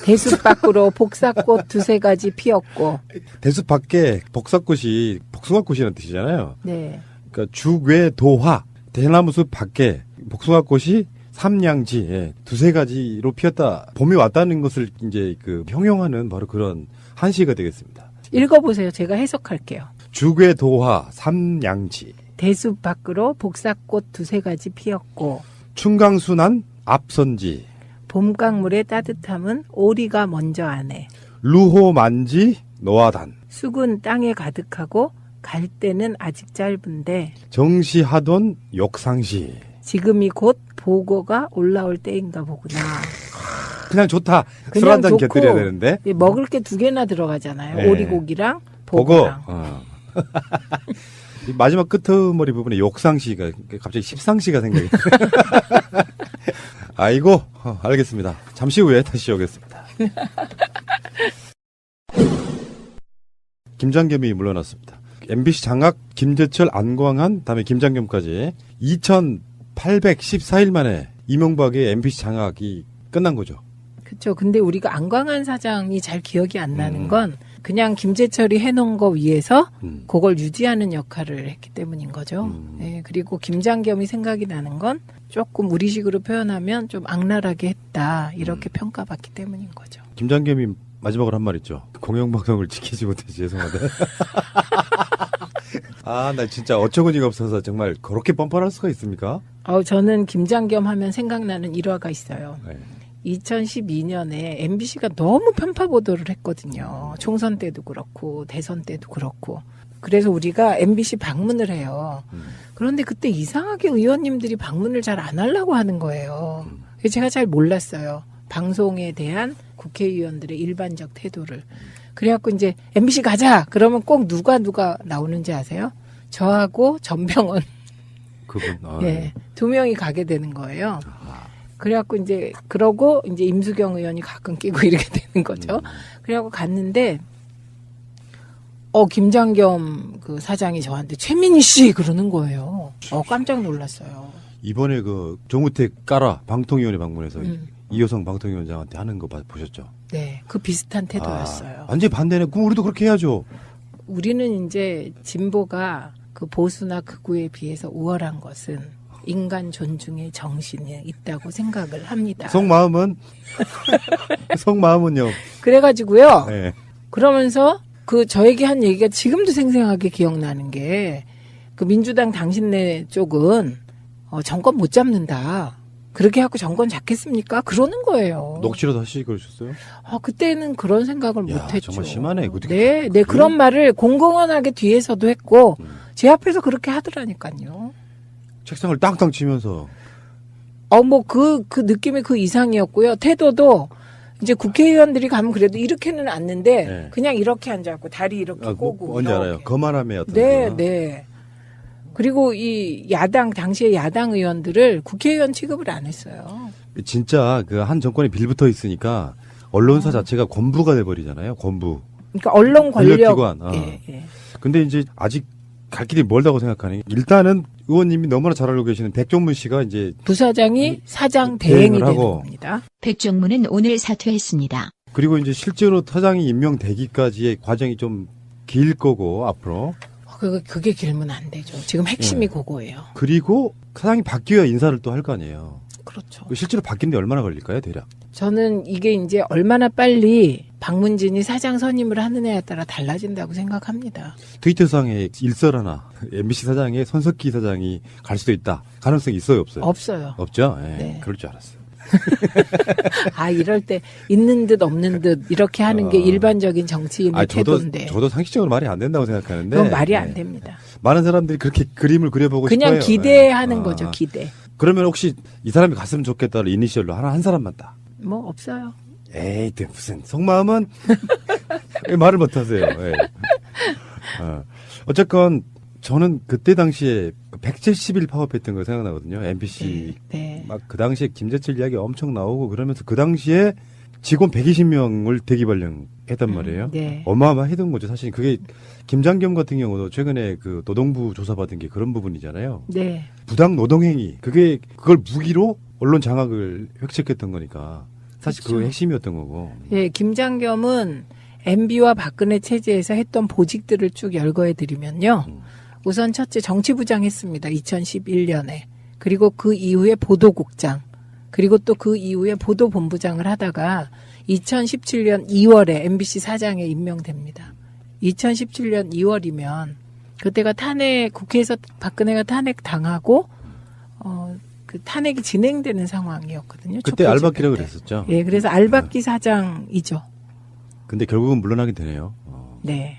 대숲 밖으로 복사꽃 두세 가지 피었고. 대숲 밖에 복사꽃이 복숭아꽃이라는 뜻이잖아요. 네. 그러니까 주계도화 대나무숲 밖에 복숭아꽃이 삼냥지 예, 두세 가지로 피었다. 봄이 왔다는 것을 이제 그 형용하는 바로 그런 한시가 되겠습니다. 읽어보세요. 제가 해석할게요. 주괴도화 삼양지. 대숲 밖으로 복사꽃 2-3가지 피었고 충강순환 앞선지. 봄강물의 따뜻함은 오리가 먼저 아네. 루호만지 노아단. 쑥은 땅에 가득하고 갈 때는 아직 짧은데 정시하던 욕상시. 지금이 곧 보고가 올라올 때인가 보구나. 그냥 좋다. 술 그냥 한잔 좋고 곁들여야 되는데. 먹을 게 2개나 들어가잖아요. 네. 오리고기랑 보고. 보고랑. 이 마지막 끄트머리 부분에 욕상시가 갑자기 십상시가 생각이. 아이고, 알겠습니다. 잠시 후에 다시 오겠습니다. 김장겸이 물러났습니다. MBC 장악 김재철, 안광한, 다음에 김장겸까지 2814일 만에 이명박의 MBC 장악이 끝난 거죠. 그렇죠. 근데 우리가 안광한 사장이 잘 기억이 안 나는 건 그냥 김재철이 해놓은 거 위에서 그걸 유지하는 역할을 했기 때문인 거죠. 네, 그리고 김장겸이 생각이 나는 건 조금 우리식으로 표현하면 좀 악랄하게 했다 이렇게 평가받기 때문인 거죠. 김장겸이 마지막으로 한 말 있죠. 공영방송을 지키지 못해서 죄송하다. 아, 나 진짜 어처구니가 없어서 정말 그렇게 뻔뻔할 수가 있습니까? 저는 김장겸 하면 생각나는 일화가 있어요. 네. 2012년에 MBC가 너무 편파 보도를 했거든요. 총선 때도 그렇고 대선 때도 그렇고. 그래서 우리가 MBC 방문을 해요. 그런데 그때 이상하게 의원님들이 방문을 잘 안 하려고 하는 거예요. 그래서 제가 잘 몰랐어요. 방송에 대한 국회의원들의 일반적 태도를. 그래갖고 이제 MBC 가자! 그러면 꼭 누가 나오는지 아세요? 저하고 전병헌. 그분. 네. 2명이 가게 되는 거예요. 그래갖고 이제 그러고 이제 임수경 의원이 가끔 끼고 이렇게 되는 거죠. 그래갖고 갔는데 김장겸 그 사장이 저한테 최민희 씨 그러는 거예요. 깜짝 놀랐어요. 이번에 그 정우택 까라 방통위원회 방문해서 이효성 방통위원장한테 하는 거 보셨죠? 네, 그 비슷한 태도였어요. 완전히 반대네. 그럼 우리도 그렇게 해야죠. 우리는 이제 진보가 그 보수나 극우에 비해서 우월한 것은 인간 존중의 정신이 있다고 생각을 합니다. 속마음은요. 그래가지고요. 네. 그러면서 그 저에게 한 얘기가 지금도 생생하게 기억나는 게 그 민주당 당신네 쪽은 정권 못 잡는다. 그렇게 해갖고 정권 잡겠습니까? 그러는 거예요. 녹취로 다시 그러셨어요? 그때는 그런 생각을 못했죠. 정말 심하네. 네, 그런 말을 공공연하게 뒤에서도 했고 제 앞에서 그렇게 하더라니까요. 책상을 땅땅 치면서. 그 느낌이 그 이상이었고요. 태도도 이제 국회의원들이 가면 그래도 이렇게는 앉는데 네. 그냥 이렇게 앉아갖고 다리 이렇게 꼬고. 뭔지 알아요. 거만함의 어떤. 네, 네. 그리고 이 당시에 야당 의원들을 국회의원 취급을 안 했어요. 진짜 그 한 정권에 빌붙어 있으니까 언론사 자체가 권부가 돼버리잖아요. 권부. 그러니까 언론 권력. 권력기관. 예. 근데 이제 아직 갈 길이 멀다고 생각하니 일단은 의원님이 너무나 잘 알고 계시는 백종문 씨가 이제 부사장이 사장 대행이 되는 겁니다. 백종문은 오늘 사퇴했습니다. 그리고 이제 실제로 사장이 임명되기까지의 과정이 좀 길 거고 앞으로. 그게 길면 안 되죠. 지금 핵심이 그거예요. 그리고 사장이 바뀌어야 인사를 또 할 거 아니에요. 그렇죠. 실제로 바뀌는데 얼마나 걸릴까요, 대략? 저는 이게 이제 얼마나 빨리 박문진이 사장 선임을 하느냐에 따라 달라진다고 생각합니다. 트위터상에 일설 하나, MBC 사장에 손석희 사장이 갈 수도 있다. 가능성이 있어요, 없어요? 없어요. 없죠? 예, 네. 그럴 줄 알았어요. 이럴 때 있는 듯 없는 듯 이렇게 하는 게 일반적인 정치인의 태도인데. 저도 상식적으로 말이 안 된다고 생각하는데. 그건 말이 안 됩니다. 많은 사람들이 그렇게 그림을 그려보고 그냥 싶어요. 기대하는 거죠, 기대. 그러면 혹시 이 사람이 갔으면 좋겠다를 이니셜로 한 사람만 다. 없어요. 에이, 무슨 속마음은 왜 말을 못하세요. 예. 어쨌건 저는 그때 당시에 170일 파업했던 거 생각나거든요. MBC 네. 막 그 당시에 김재철 이야기 엄청 나오고 그러면서 그 당시에 직원 120명을 대기 발령했단 말이에요. 네. 어마어마했던 거죠. 사실 그게 김장겸 같은 경우도 최근에 그 노동부 조사받은 게 그런 부분이잖아요. 네. 부당 노동행위 그걸 무기로 언론 장악을 획책했던 거니까 사실 그렇죠. 그게 핵심이었던 거고. 예, 김장겸은 MB와 박근혜 체제에서 했던 보직들을 쭉 열거해 드리면요. 우선 첫째 정치부장 했습니다. 2011년에. 그리고 그 이후에 보도국장. 그리고 또 그 이후에 보도본부장을 하다가 2017년 2월에 MBC 사장에 임명됩니다. 2017년 2월이면 그때가 국회에서 박근혜가 탄핵 당하고 그 탄핵이 진행되는 상황이었거든요. 그때 알박기라고 그랬었죠. 예, 그래서 알박기 사장이죠. 근데 결국은 물러나게 되네요. 네.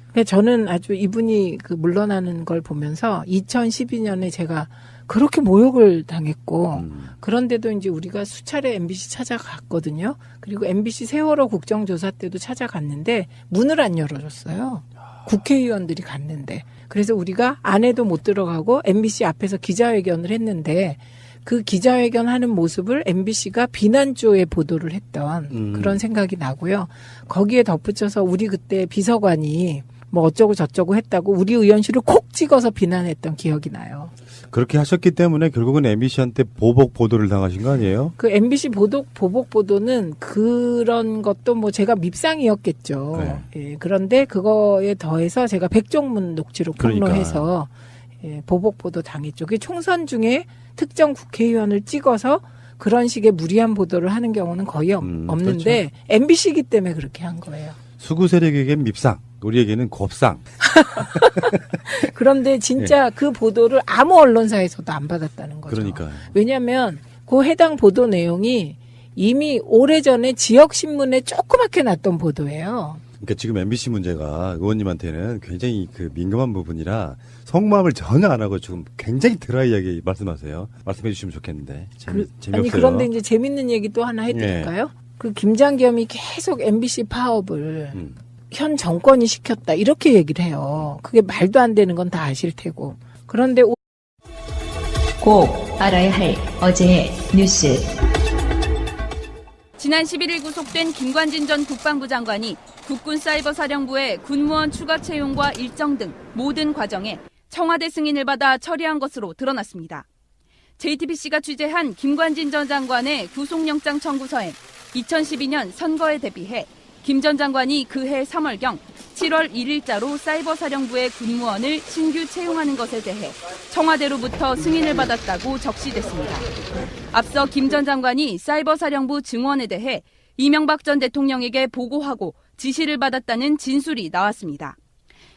근데 저는 아주 이분이 그 물러나는 걸 보면서 2012년에 제가 그렇게 모욕을 당했고 그런데도 이제 우리가 수차례 MBC 찾아갔거든요. 그리고 MBC 세월호 국정조사 때도 찾아갔는데 문을 안 열어줬어요. 국회의원들이 갔는데. 그래서 우리가 안에도 못 들어가고 MBC 앞에서 기자회견을 했는데 그 기자회견 하는 모습을 MBC가 비난조에 보도를 했던 그런 생각이 나고요. 거기에 덧붙여서 우리 그때 비서관이 뭐 어쩌고 저쩌고 했다고 우리 의원실을 콕 찍어서 비난했던 기억이 나요. 그렇게 하셨기 때문에 결국은 MBC한테 보복 보도를 당하신 거 아니에요? 그 MBC 보복 보도는 그런 것도 뭐 제가 밉상이었겠죠. 네. 예, 그런데 그거에 더해서 제가 백종문 녹취록 폭로해서 예, 보복 보도 당했죠. 그게 총선 중에 특정 국회의원을 찍어서 그런 식의 무리한 보도를 하는 경우는 거의 없는데 그렇죠. MBC이기 때문에 그렇게 한 거예요. 수구 세력에겐 밉상, 우리에게는 곱상. 그런데 진짜 그 보도를 아무 언론사에서도 안 받았다는 거죠. 그러니까요. 왜냐하면 그 해당 보도 내용이 이미 오래전에 지역신문에 조그맣게 났던 보도예요. 그러니까 지금 MBC 문제가 의원님한테는 굉장히 그 민감한 부분이라 속마음을 전혀 안 하고 지금 굉장히 드라이하게 말씀하세요. 말씀해 주시면 좋겠는데. 재미없어요. 아니 그런데 이제 재밌는 얘기 또 하나 해드릴까요? 그 김장겸이 계속 MBC 파업을 현 정권이 시켰다 이렇게 얘기를 해요. 그게 말도 안 되는 건 다 아실 테고. 그런데 꼭 알아야 할 어제의 뉴스. 지난 11일 구속된 김관진 전 국방부 장관이 국군사이버사령부의 군무원 추가 채용과 일정 등 모든 과정에 청와대 승인을 받아 처리한 것으로 드러났습니다. JTBC가 취재한 김관진 전 장관의 구속영장 청구서엔 2012년 선거에 대비해 김 전 장관이 그해 3월경 7월 1일자로 사이버사령부의 군무원을 신규 채용하는 것에 대해 청와대로부터 승인을 받았다고 적시됐습니다. 앞서 김 전 장관이 사이버사령부 증원에 대해 이명박 전 대통령에게 보고하고 지시를 받았다는 진술이 나왔습니다.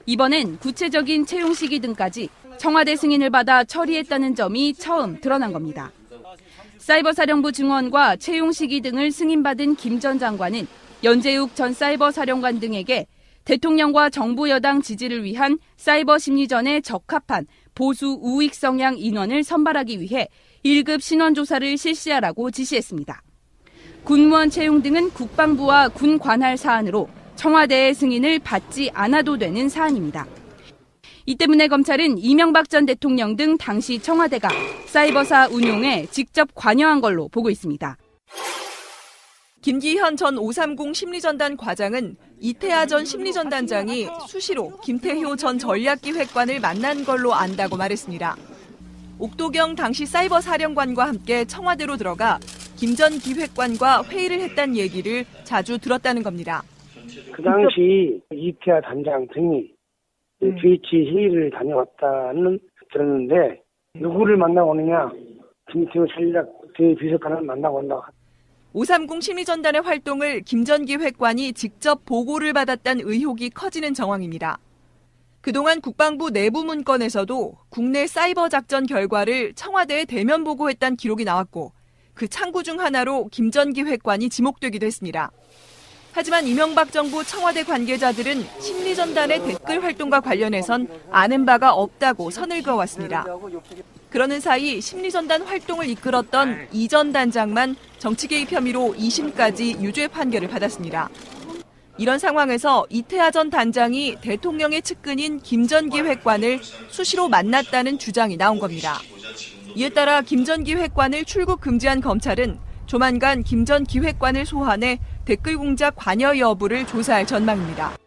이번엔 구체적인 채용 시기 등까지 청와대 승인을 받아 처리했다는 점이 처음 드러난 겁니다. 사이버사령부 증원과 채용 시기 등을 승인받은 김 전 장관은 연재욱 전 사이버사령관 등에게 대통령과 정부 여당 지지를 위한 사이버 심리전에 적합한 보수 우익 성향 인원을 선발하기 위해 1급 신원조사를 실시하라고 지시했습니다. 군무원 채용 등은 국방부와 군 관할 사안으로 청와대의 승인을 받지 않아도 되는 사안입니다. 이 때문에 검찰은 이명박 전 대통령 등 당시 청와대가 사이버사 운용에 직접 관여한 걸로 보고 있습니다. 김기현 전 530 심리전단 과장은 이태하 전 심리전단장이 수시로 김태효 전 전략기획관을 만난 걸로 안다고 말했습니다. 옥도경 당시 사이버사령관과 함께 청와대로 들어가 김 전 기획관과 회의를 했다는 얘기를 자주 들었다는 겁니다. 그 당시 이태하 단장 등이 GH 회의를 다녀왔다는 들었는데 누구를 만나고 오느냐? 김태효 전략 비서관을 만나고 온다고. 530 심리전단의 활동을 김 전 기획관이 직접 보고를 받았다는 의혹이 커지는 정황입니다. 그동안 국방부 내부 문건에서도 국내 사이버 작전 결과를 청와대에 대면 보고했다는 기록이 나왔고 그 창구 중 하나로 김 전 기획관이 지목되기도 했습니다. 하지만 이명박 정부 청와대 관계자들은 심리전단의 댓글 활동과 관련해선 아는 바가 없다고 선을 그어왔습니다. 그러는 사이 심리전단 활동을 이끌었던 이 전 단장만 정치 개입 혐의로 2심까지 유죄 판결을 받았습니다. 이런 상황에서 이태하 전 단장이 대통령의 측근인 김 전 기획관을 수시로 만났다는 주장이 나온 겁니다. 이에 따라 김 전 기획관을 출국 금지한 검찰은 조만간 김 전 기획관을 소환해 댓글 공작 관여 여부를 조사할 전망입니다.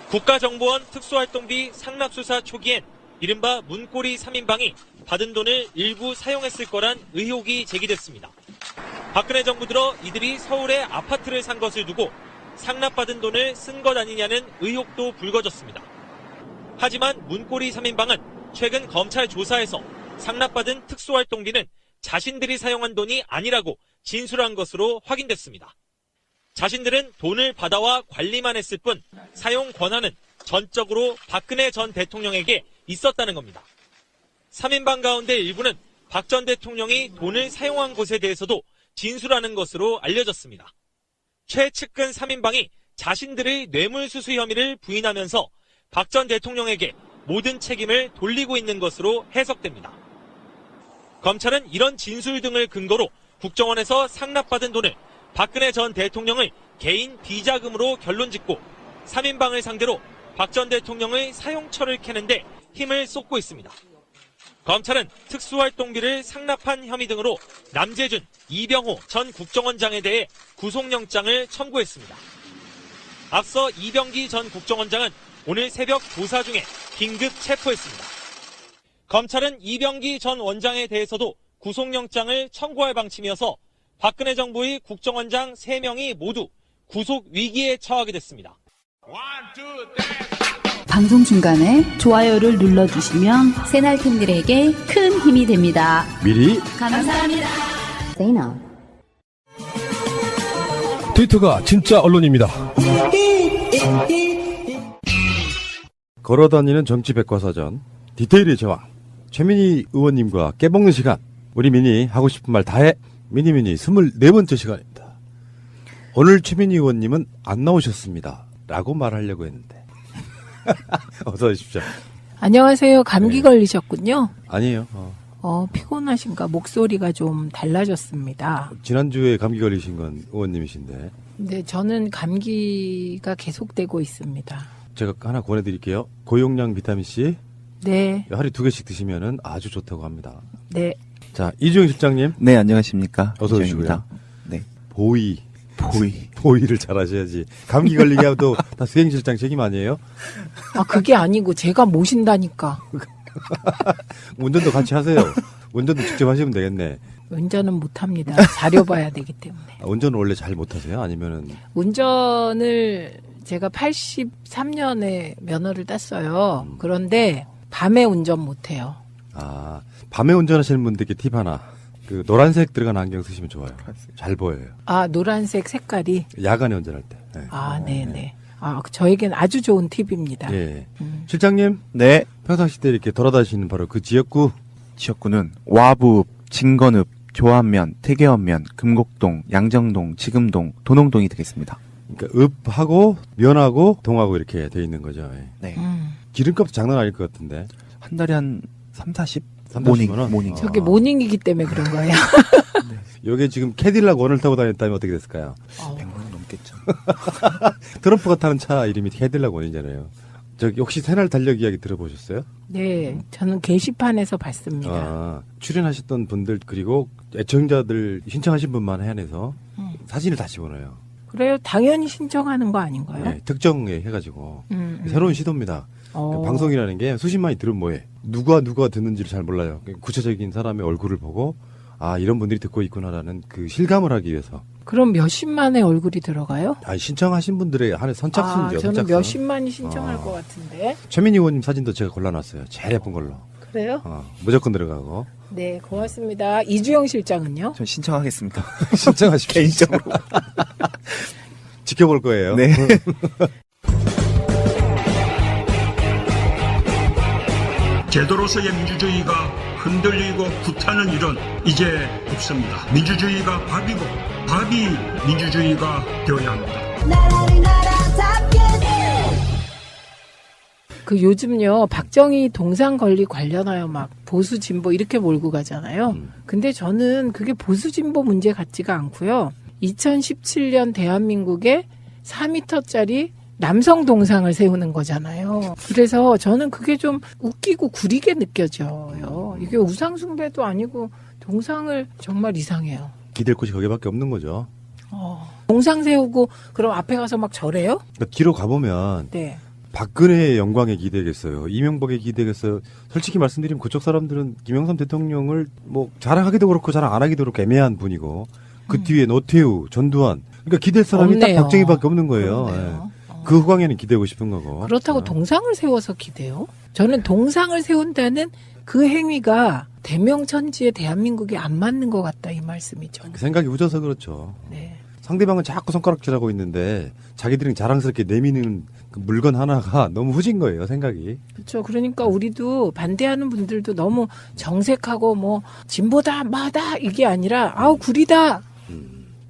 국가정보원 특수활동비 상납수사 초기엔 이른바 문고리 3인방이 받은 돈을 일부 사용했을 거란 의혹이 제기됐습니다. 박근혜 정부 들어 이들이 서울에 아파트를 산 것을 두고 상납받은 돈을 쓴 것 아니냐는 의혹도 불거졌습니다. 하지만 문고리 3인방은 최근 검찰 조사에서 상납받은 특수활동비는 자신들이 사용한 돈이 아니라고 진술한 것으로 확인됐습니다. 자신들은 돈을 받아와 관리만 했을 뿐 사용 권한은 전적으로 박근혜 전 대통령에게 있었다는 겁니다. 3인방 가운데 일부는 박 전 대통령이 돈을 사용한 것에 대해서도 진술하는 것으로 알려졌습니다. 최측근 3인방이 자신들의 뇌물수수 혐의를 부인하면서 박 전 대통령에게 모든 책임을 돌리고 있는 것으로 해석됩니다. 검찰은 이런 진술 등을 근거로 국정원에서 상납받은 돈을 박근혜 전 대통령의 개인 비자금으로 결론짓고 3인방을 상대로 박 전 대통령의 사용처를 캐는데 힘을 쏟고 있습니다. 검찰은 특수활동비를 상납한 혐의 등으로 남재준, 이병호 전 국정원장에 대해 구속영장을 청구했습니다. 앞서 이병기 전 국정원장은 오늘 새벽 조사 중에 긴급 체포했습니다. 검찰은 이병기 전 원장에 대해서도 구속영장을 청구할 방침이어서 박근혜 정부의 국정원장 3명이 모두 구속 위기에 처하게 됐습니다. 방송 중간에 좋아요를 눌러주시면 새날팀들에게 큰 힘이 됩니다. 미리 감사합니다. 트위터가 진짜 언론입니다. 걸어다니는 정치 백과사전 디테일의 제왕 최민희 의원님과 깨먹는 시간. 우리 미니 하고 싶은 말 다해. 미니 24번째 시간입니다. 오늘 최민희 의원님은 안 나오셨습니다 라고 말하려고 했는데 어서 오십시오. 안녕하세요. 감기 걸리셨군요. 아니에요. 피곤하신가? 목소리가 좀 달라졌습니다. 지난주에 감기 걸리신 건 의원님이신데. 근데 저는 감기가 계속되고 있습니다. 제가 하나 권해드릴게요. 고용량 비타민C. 네. 하루에 2개씩 드시면은 아주 좋다고 합니다. 네. 자, 이주영 실장님. 네, 안녕하십니까. 어서 이주영입니다. 오시고요. 네. 보이를 잘 하셔야지. 감기 걸리게 하도 다 수행실장 책임 아니에요? 그게 아니고 제가 모신다니까. 운전도 같이 하세요. 운전도 직접 하시면 되겠네. 운전은 못합니다. 자료 봐야 되기 때문에. 운전을 원래 잘 못하세요? 아니면은? 운전을 제가 83년에 면허를 땄어요. 그런데 밤에 운전 못해요. 밤에 운전하시는 분들께 팁 하나. 그 노란색 들어간 안경 쓰시면 좋아요. 잘 보여요. 노란색 색깔이. 야간에 운전할 때. 네. 네네. 저에겐 아주 좋은 팁입니다. 예. 실장님. 네. 평상시 때 이렇게 돌아다니시는 바로 그 지역구는 와부, 진건읍, 조안면, 태계원면, 금곡동, 양정동, 지금동, 도농동이 되겠습니다. 그러니까 읍하고 면하고 동하고 이렇게 돼 있는 거죠. 예. 네. 기름값도 장난 아닐 것 같은데. 한 달에 한 3,40? 30만 원? 모닝. 저게 모닝이기 때문에 그런 거예요. 요게 지금 캐딜락 원을 타고 다녔다면 어떻게 됐을까요? 100만 원 넘겠죠. 트럼프가 타는 차 이름이 캐딜락 원이잖아요. 혹시 새날 달력 이야기 들어보셨어요? 네, 저는 게시판에서 봤습니다. 출연하셨던 분들 그리고 애청자들 신청하신 분만 해안해서 사진을 다시 보내요. 그래요? 당연히 신청하는 거 아닌가요? 네, 특정에 해가지고 새로운 시도입니다. 그 방송이라는 게 수십만이 들으면 뭐해? 누가 듣는지를 잘 몰라요. 구체적인 사람의 얼굴을 보고 이런 분들이 듣고 있구나라는 그 실감을 하기 위해서. 그럼 몇십만의 얼굴이 들어가요? 신청하신 분들의 한해 선착순이죠. 저는 선착순. 몇십만이 신청할 것 같은데. 최민희 의원님 사진도 제가 골라놨어요. 제일 예쁜 걸로. 그래요? 무조건 들어가고. 네, 고맙습니다. 이주영 실장은요? 전 신청하겠습니다. 신청하십시오. 개인적으로. 지켜볼 거예요. 네. 제도로서의 민주주의가 흔들리고 구타는 일은 이제 없습니다. 민주주의가 밥이고 밥이 민주주의가 되어야 합니다. 요즘요, 박정희 동상 건립 관련하여 막 보수 진보 이렇게 몰고 가잖아요. 근데 저는 그게 보수 진보 문제 같지가 않고요. 2017년 대한민국에 4m짜리 남성 동상을 세우는 거잖아요. 그래서 저는 그게 좀 웃기고 구리게 느껴져요. 이게 우상숭배도 아니고 동상을 정말 이상해요. 기댈 곳이 거기밖에 없는 거죠. 동상 세우고 그럼 앞에 가서 막 절해요? 그러니까 뒤로 가보면 네. 박근혜의 영광에 기대겠어요. 이명박에 기대겠어요. 솔직히 말씀드리면 그쪽 사람들은 김영삼 대통령을 뭐 자랑하기도 그렇고 자랑 안 하기도 그렇고 애매한 분이고 그 뒤에 노태우, 전두환 그러니까 기댈 사람이 없네요. 딱 박정희밖에 없는 거예요. 그 후광에는 기대고 싶은 거고. 그렇다고 동상을 세워서 기대요? 저는 동상을 세운다는 그 행위가 대명천지에 대한민국에 안 맞는 것 같다 이 말씀이죠. 생각이 후져서 그렇죠. 네. 상대방은 자꾸 손가락질하고 있는데 자기들이 자랑스럽게 내미는 그 물건 하나가 너무 후진 거예요, 생각이. 그렇죠. 그러니까 우리도 반대하는 분들도 너무 정색하고 뭐 진보다 마다 이게 아니라 아우 구리다.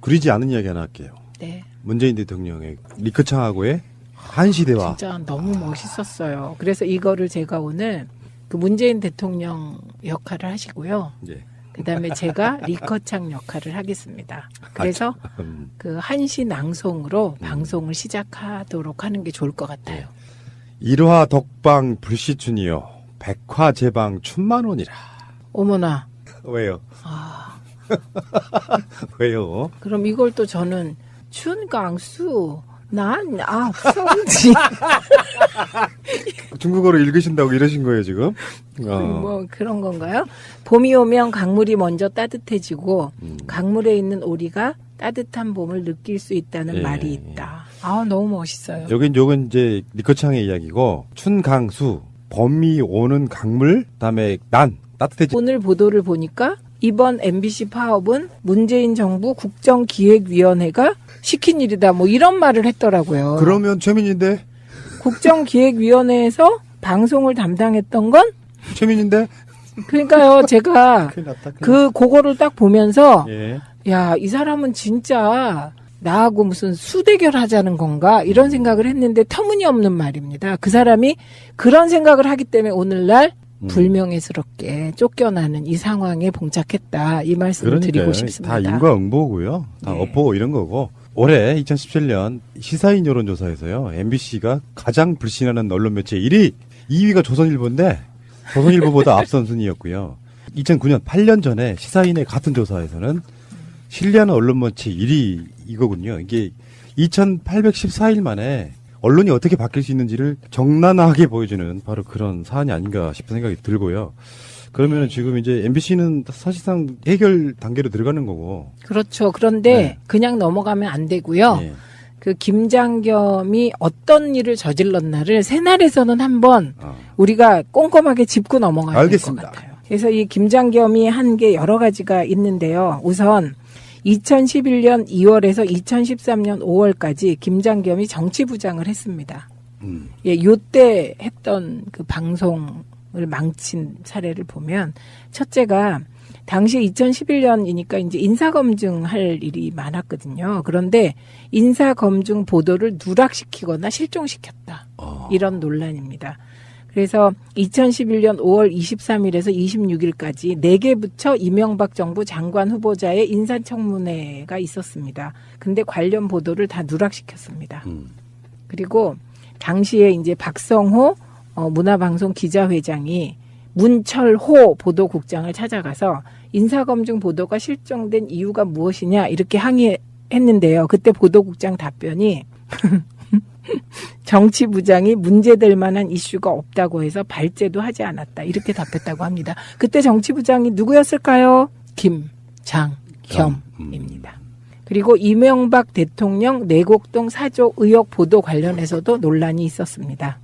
구리지 않은 이야기 하나 할게요. 네. 문재인 대통령의 리커창하고의 한시대화. 진짜 너무 멋있었어요. 그래서 이거를 제가 오늘 그 문재인 대통령 역할을 하시고요. 예. 그다음에 제가 리커창 역할을 하겠습니다. 그래서 그 한시 낭송으로 방송을 시작하도록 하는 게 좋을 것 같아요. 일화 덕방 불시춘이요. 백화제방 춘만원이라. 어머나. 왜요? 아. 왜요? 그럼 이걸 또 저는 춘강수 성지 중국어로 읽으신다고 이러신 거예요, 지금? 뭐 그런 건가요? 봄이 오면 강물이 먼저 따뜻해지고 강물에 있는 오리가 따뜻한 봄을 느낄 수 있다는 예. 말이 있다. 아 너무 멋있어요. 요건 이제 리커창의 이야기고 춘강수 봄이 오는 강물 그다음에 난 따뜻해지. 오늘 보도를 보니까 이번 MBC 파업은 문재인 정부 국정기획위원회가 시킨 일이다. 뭐 이런 말을 했더라고요. 그러면 최민인데 국정기획위원회에서 방송을 담당했던 건 최민인데. 그러니까요. 제가 그거를 딱 보면서 예. 야, 이 사람은 진짜 나하고 무슨 수대결 하자는 건가 이런 생각을 했는데 터무니없는 말입니다. 그 사람이 그런 생각을 하기 때문에 오늘날 불명예스럽게 쫓겨나는 이 상황에 봉착했다. 이 말씀을 드리고 싶습니다. 다 인과응보고요. 다 어포 이런 거고. 올해 2017년 시사인 여론조사에서요. MBC가 가장 불신하는 언론 매체 1위, 2위가 조선일보인데 조선일보보다 앞선 순위였고요. 2009년 8년 전에 시사인의 같은 조사에서는 신뢰하는 언론 매체 1위 이거군요. 이게 2814일 만에 언론이 어떻게 바뀔 수 있는지를 적나라하게 보여주는 바로 그런 사안이 아닌가 싶은 생각이 들고요. 그러면 지금 이제 MBC는 사실상 해결 단계로 들어가는 거고. 그렇죠. 그런데 네. 그냥 넘어가면 안 되고요. 네. 그 김장겸이 어떤 일을 저질렀나를 새날에서는 한번 우리가 꼼꼼하게 짚고 넘어가야 될 것 같아요. 그래서 이 김장겸이 한 게 여러 가지가 있는데요. 우선 2011년 2월에서 2013년 5월까지 김장겸이 정치부장을 했습니다. 예, 요때 했던 그 방송을 망친 사례를 보면 첫째가 당시 2011년이니까 이제 인사검증 할 일이 많았거든요. 그런데 인사검증 보도를 누락시키거나 실종시켰다. 이런 논란입니다. 그래서 2011년 5월 23일에서 26일까지 4개 부처 이명박 정부 장관 후보자의 인사청문회가 있었습니다. 근데 관련 보도를 다 누락시켰습니다. 그리고 당시에 이제 박성호 문화방송 기자회장이 문철호 보도국장을 찾아가서 인사검증 보도가 실종된 이유가 무엇이냐 이렇게 항의했는데요. 그때 보도국장 답변이 정치부장이 문제될 만한 이슈가 없다고 해서 발제도 하지 않았다. 이렇게 답했다고 합니다. 그때 정치부장이 누구였을까요? 김장겸입니다. 그리고 이명박 대통령 내곡동 사조 의혹 보도 관련해서도 논란이 있었습니다.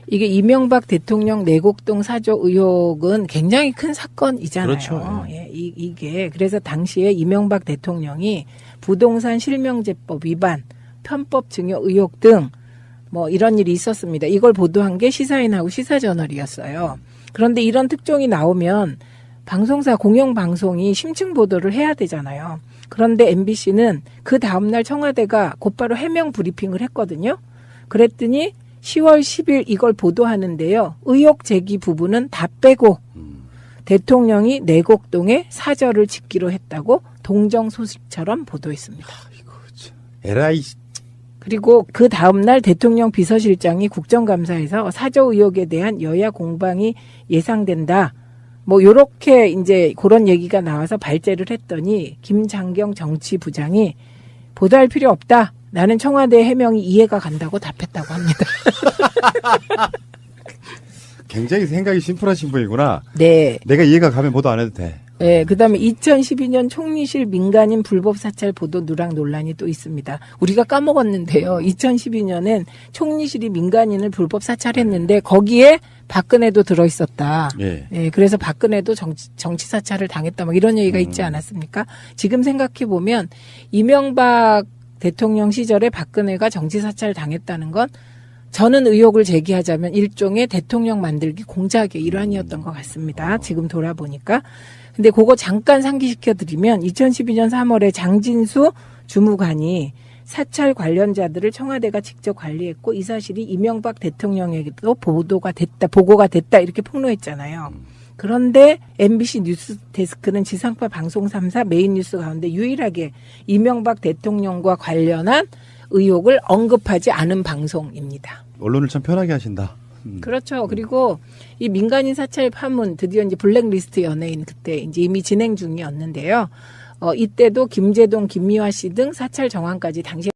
이게 이명박 대통령 내곡동 사조 의혹은 굉장히 큰 사건이잖아요. 그렇죠. 예, 이게 그래서 당시에 이명박 대통령이 부동산 실명제법 위반, 편법 증여 의혹 등 뭐 이런 일이 있었습니다. 이걸 보도한 게 시사인하고 시사저널이었어요. 그런데 이런 특종이 나오면 방송사 공영방송이 심층 보도를 해야 되잖아요. 그런데 MBC는 그 다음날 청와대가 곧바로 해명 브리핑을 했거든요. 그랬더니 10월 10일 이걸 보도하는데요. 의혹 제기 부분은 다 빼고 대통령이 내곡동에 사절을 짓기로 했다고 동정 소식처럼 보도했습니다. 에라이. 그리고 그 다음날 대통령 비서실장이 국정감사에서 사저 의혹에 대한 여야 공방이 예상된다. 뭐 요렇게 이제 그런 얘기가 나와서 발제를 했더니 김장경 정치부장이 보도할 필요 없다. 나는 청와대 해명이 이해가 간다고 답했다고 합니다. 굉장히 생각이 심플하신 분이구나. 네. 내가 이해가 가면 보도 안 해도 돼. 네, 그다음에 2012년 총리실 민간인 불법 사찰 보도 누락 논란이 또 있습니다. 우리가 까먹었는데요. 2012년엔 총리실이 민간인을 불법 사찰했는데 거기에 박근혜도 들어있었다. 예. 네, 그래서 박근혜도 정치 사찰을 당했다. 뭐 이런 얘기가 있지 않았습니까? 지금 생각해 보면 이명박 대통령 시절에 박근혜가 정치 사찰을 당했다는 건 저는 의혹을 제기하자면 일종의 대통령 만들기 공작의 일환이었던 것 같습니다. 지금 돌아보니까. 근데 그거 잠깐 상기시켜드리면 2012년 3월에 장진수 주무관이 사찰 관련자들을 청와대가 직접 관리했고 이 사실이 이명박 대통령에게도 보고가 됐다 이렇게 폭로했잖아요. 그런데 MBC 뉴스 데스크는 지상파 방송 3사 메인 뉴스 가운데 유일하게 이명박 대통령과 관련한 의혹을 언급하지 않은 방송입니다. 언론을 참 편하게 하신다. 그렇죠. 그리고 이 민간인 사찰 파문 드디어 이제 블랙리스트 연예인 그때 이제 이미 진행 중이었는데요. 이때도 김제동, 김미화 씨 등 사찰 정황까지 당시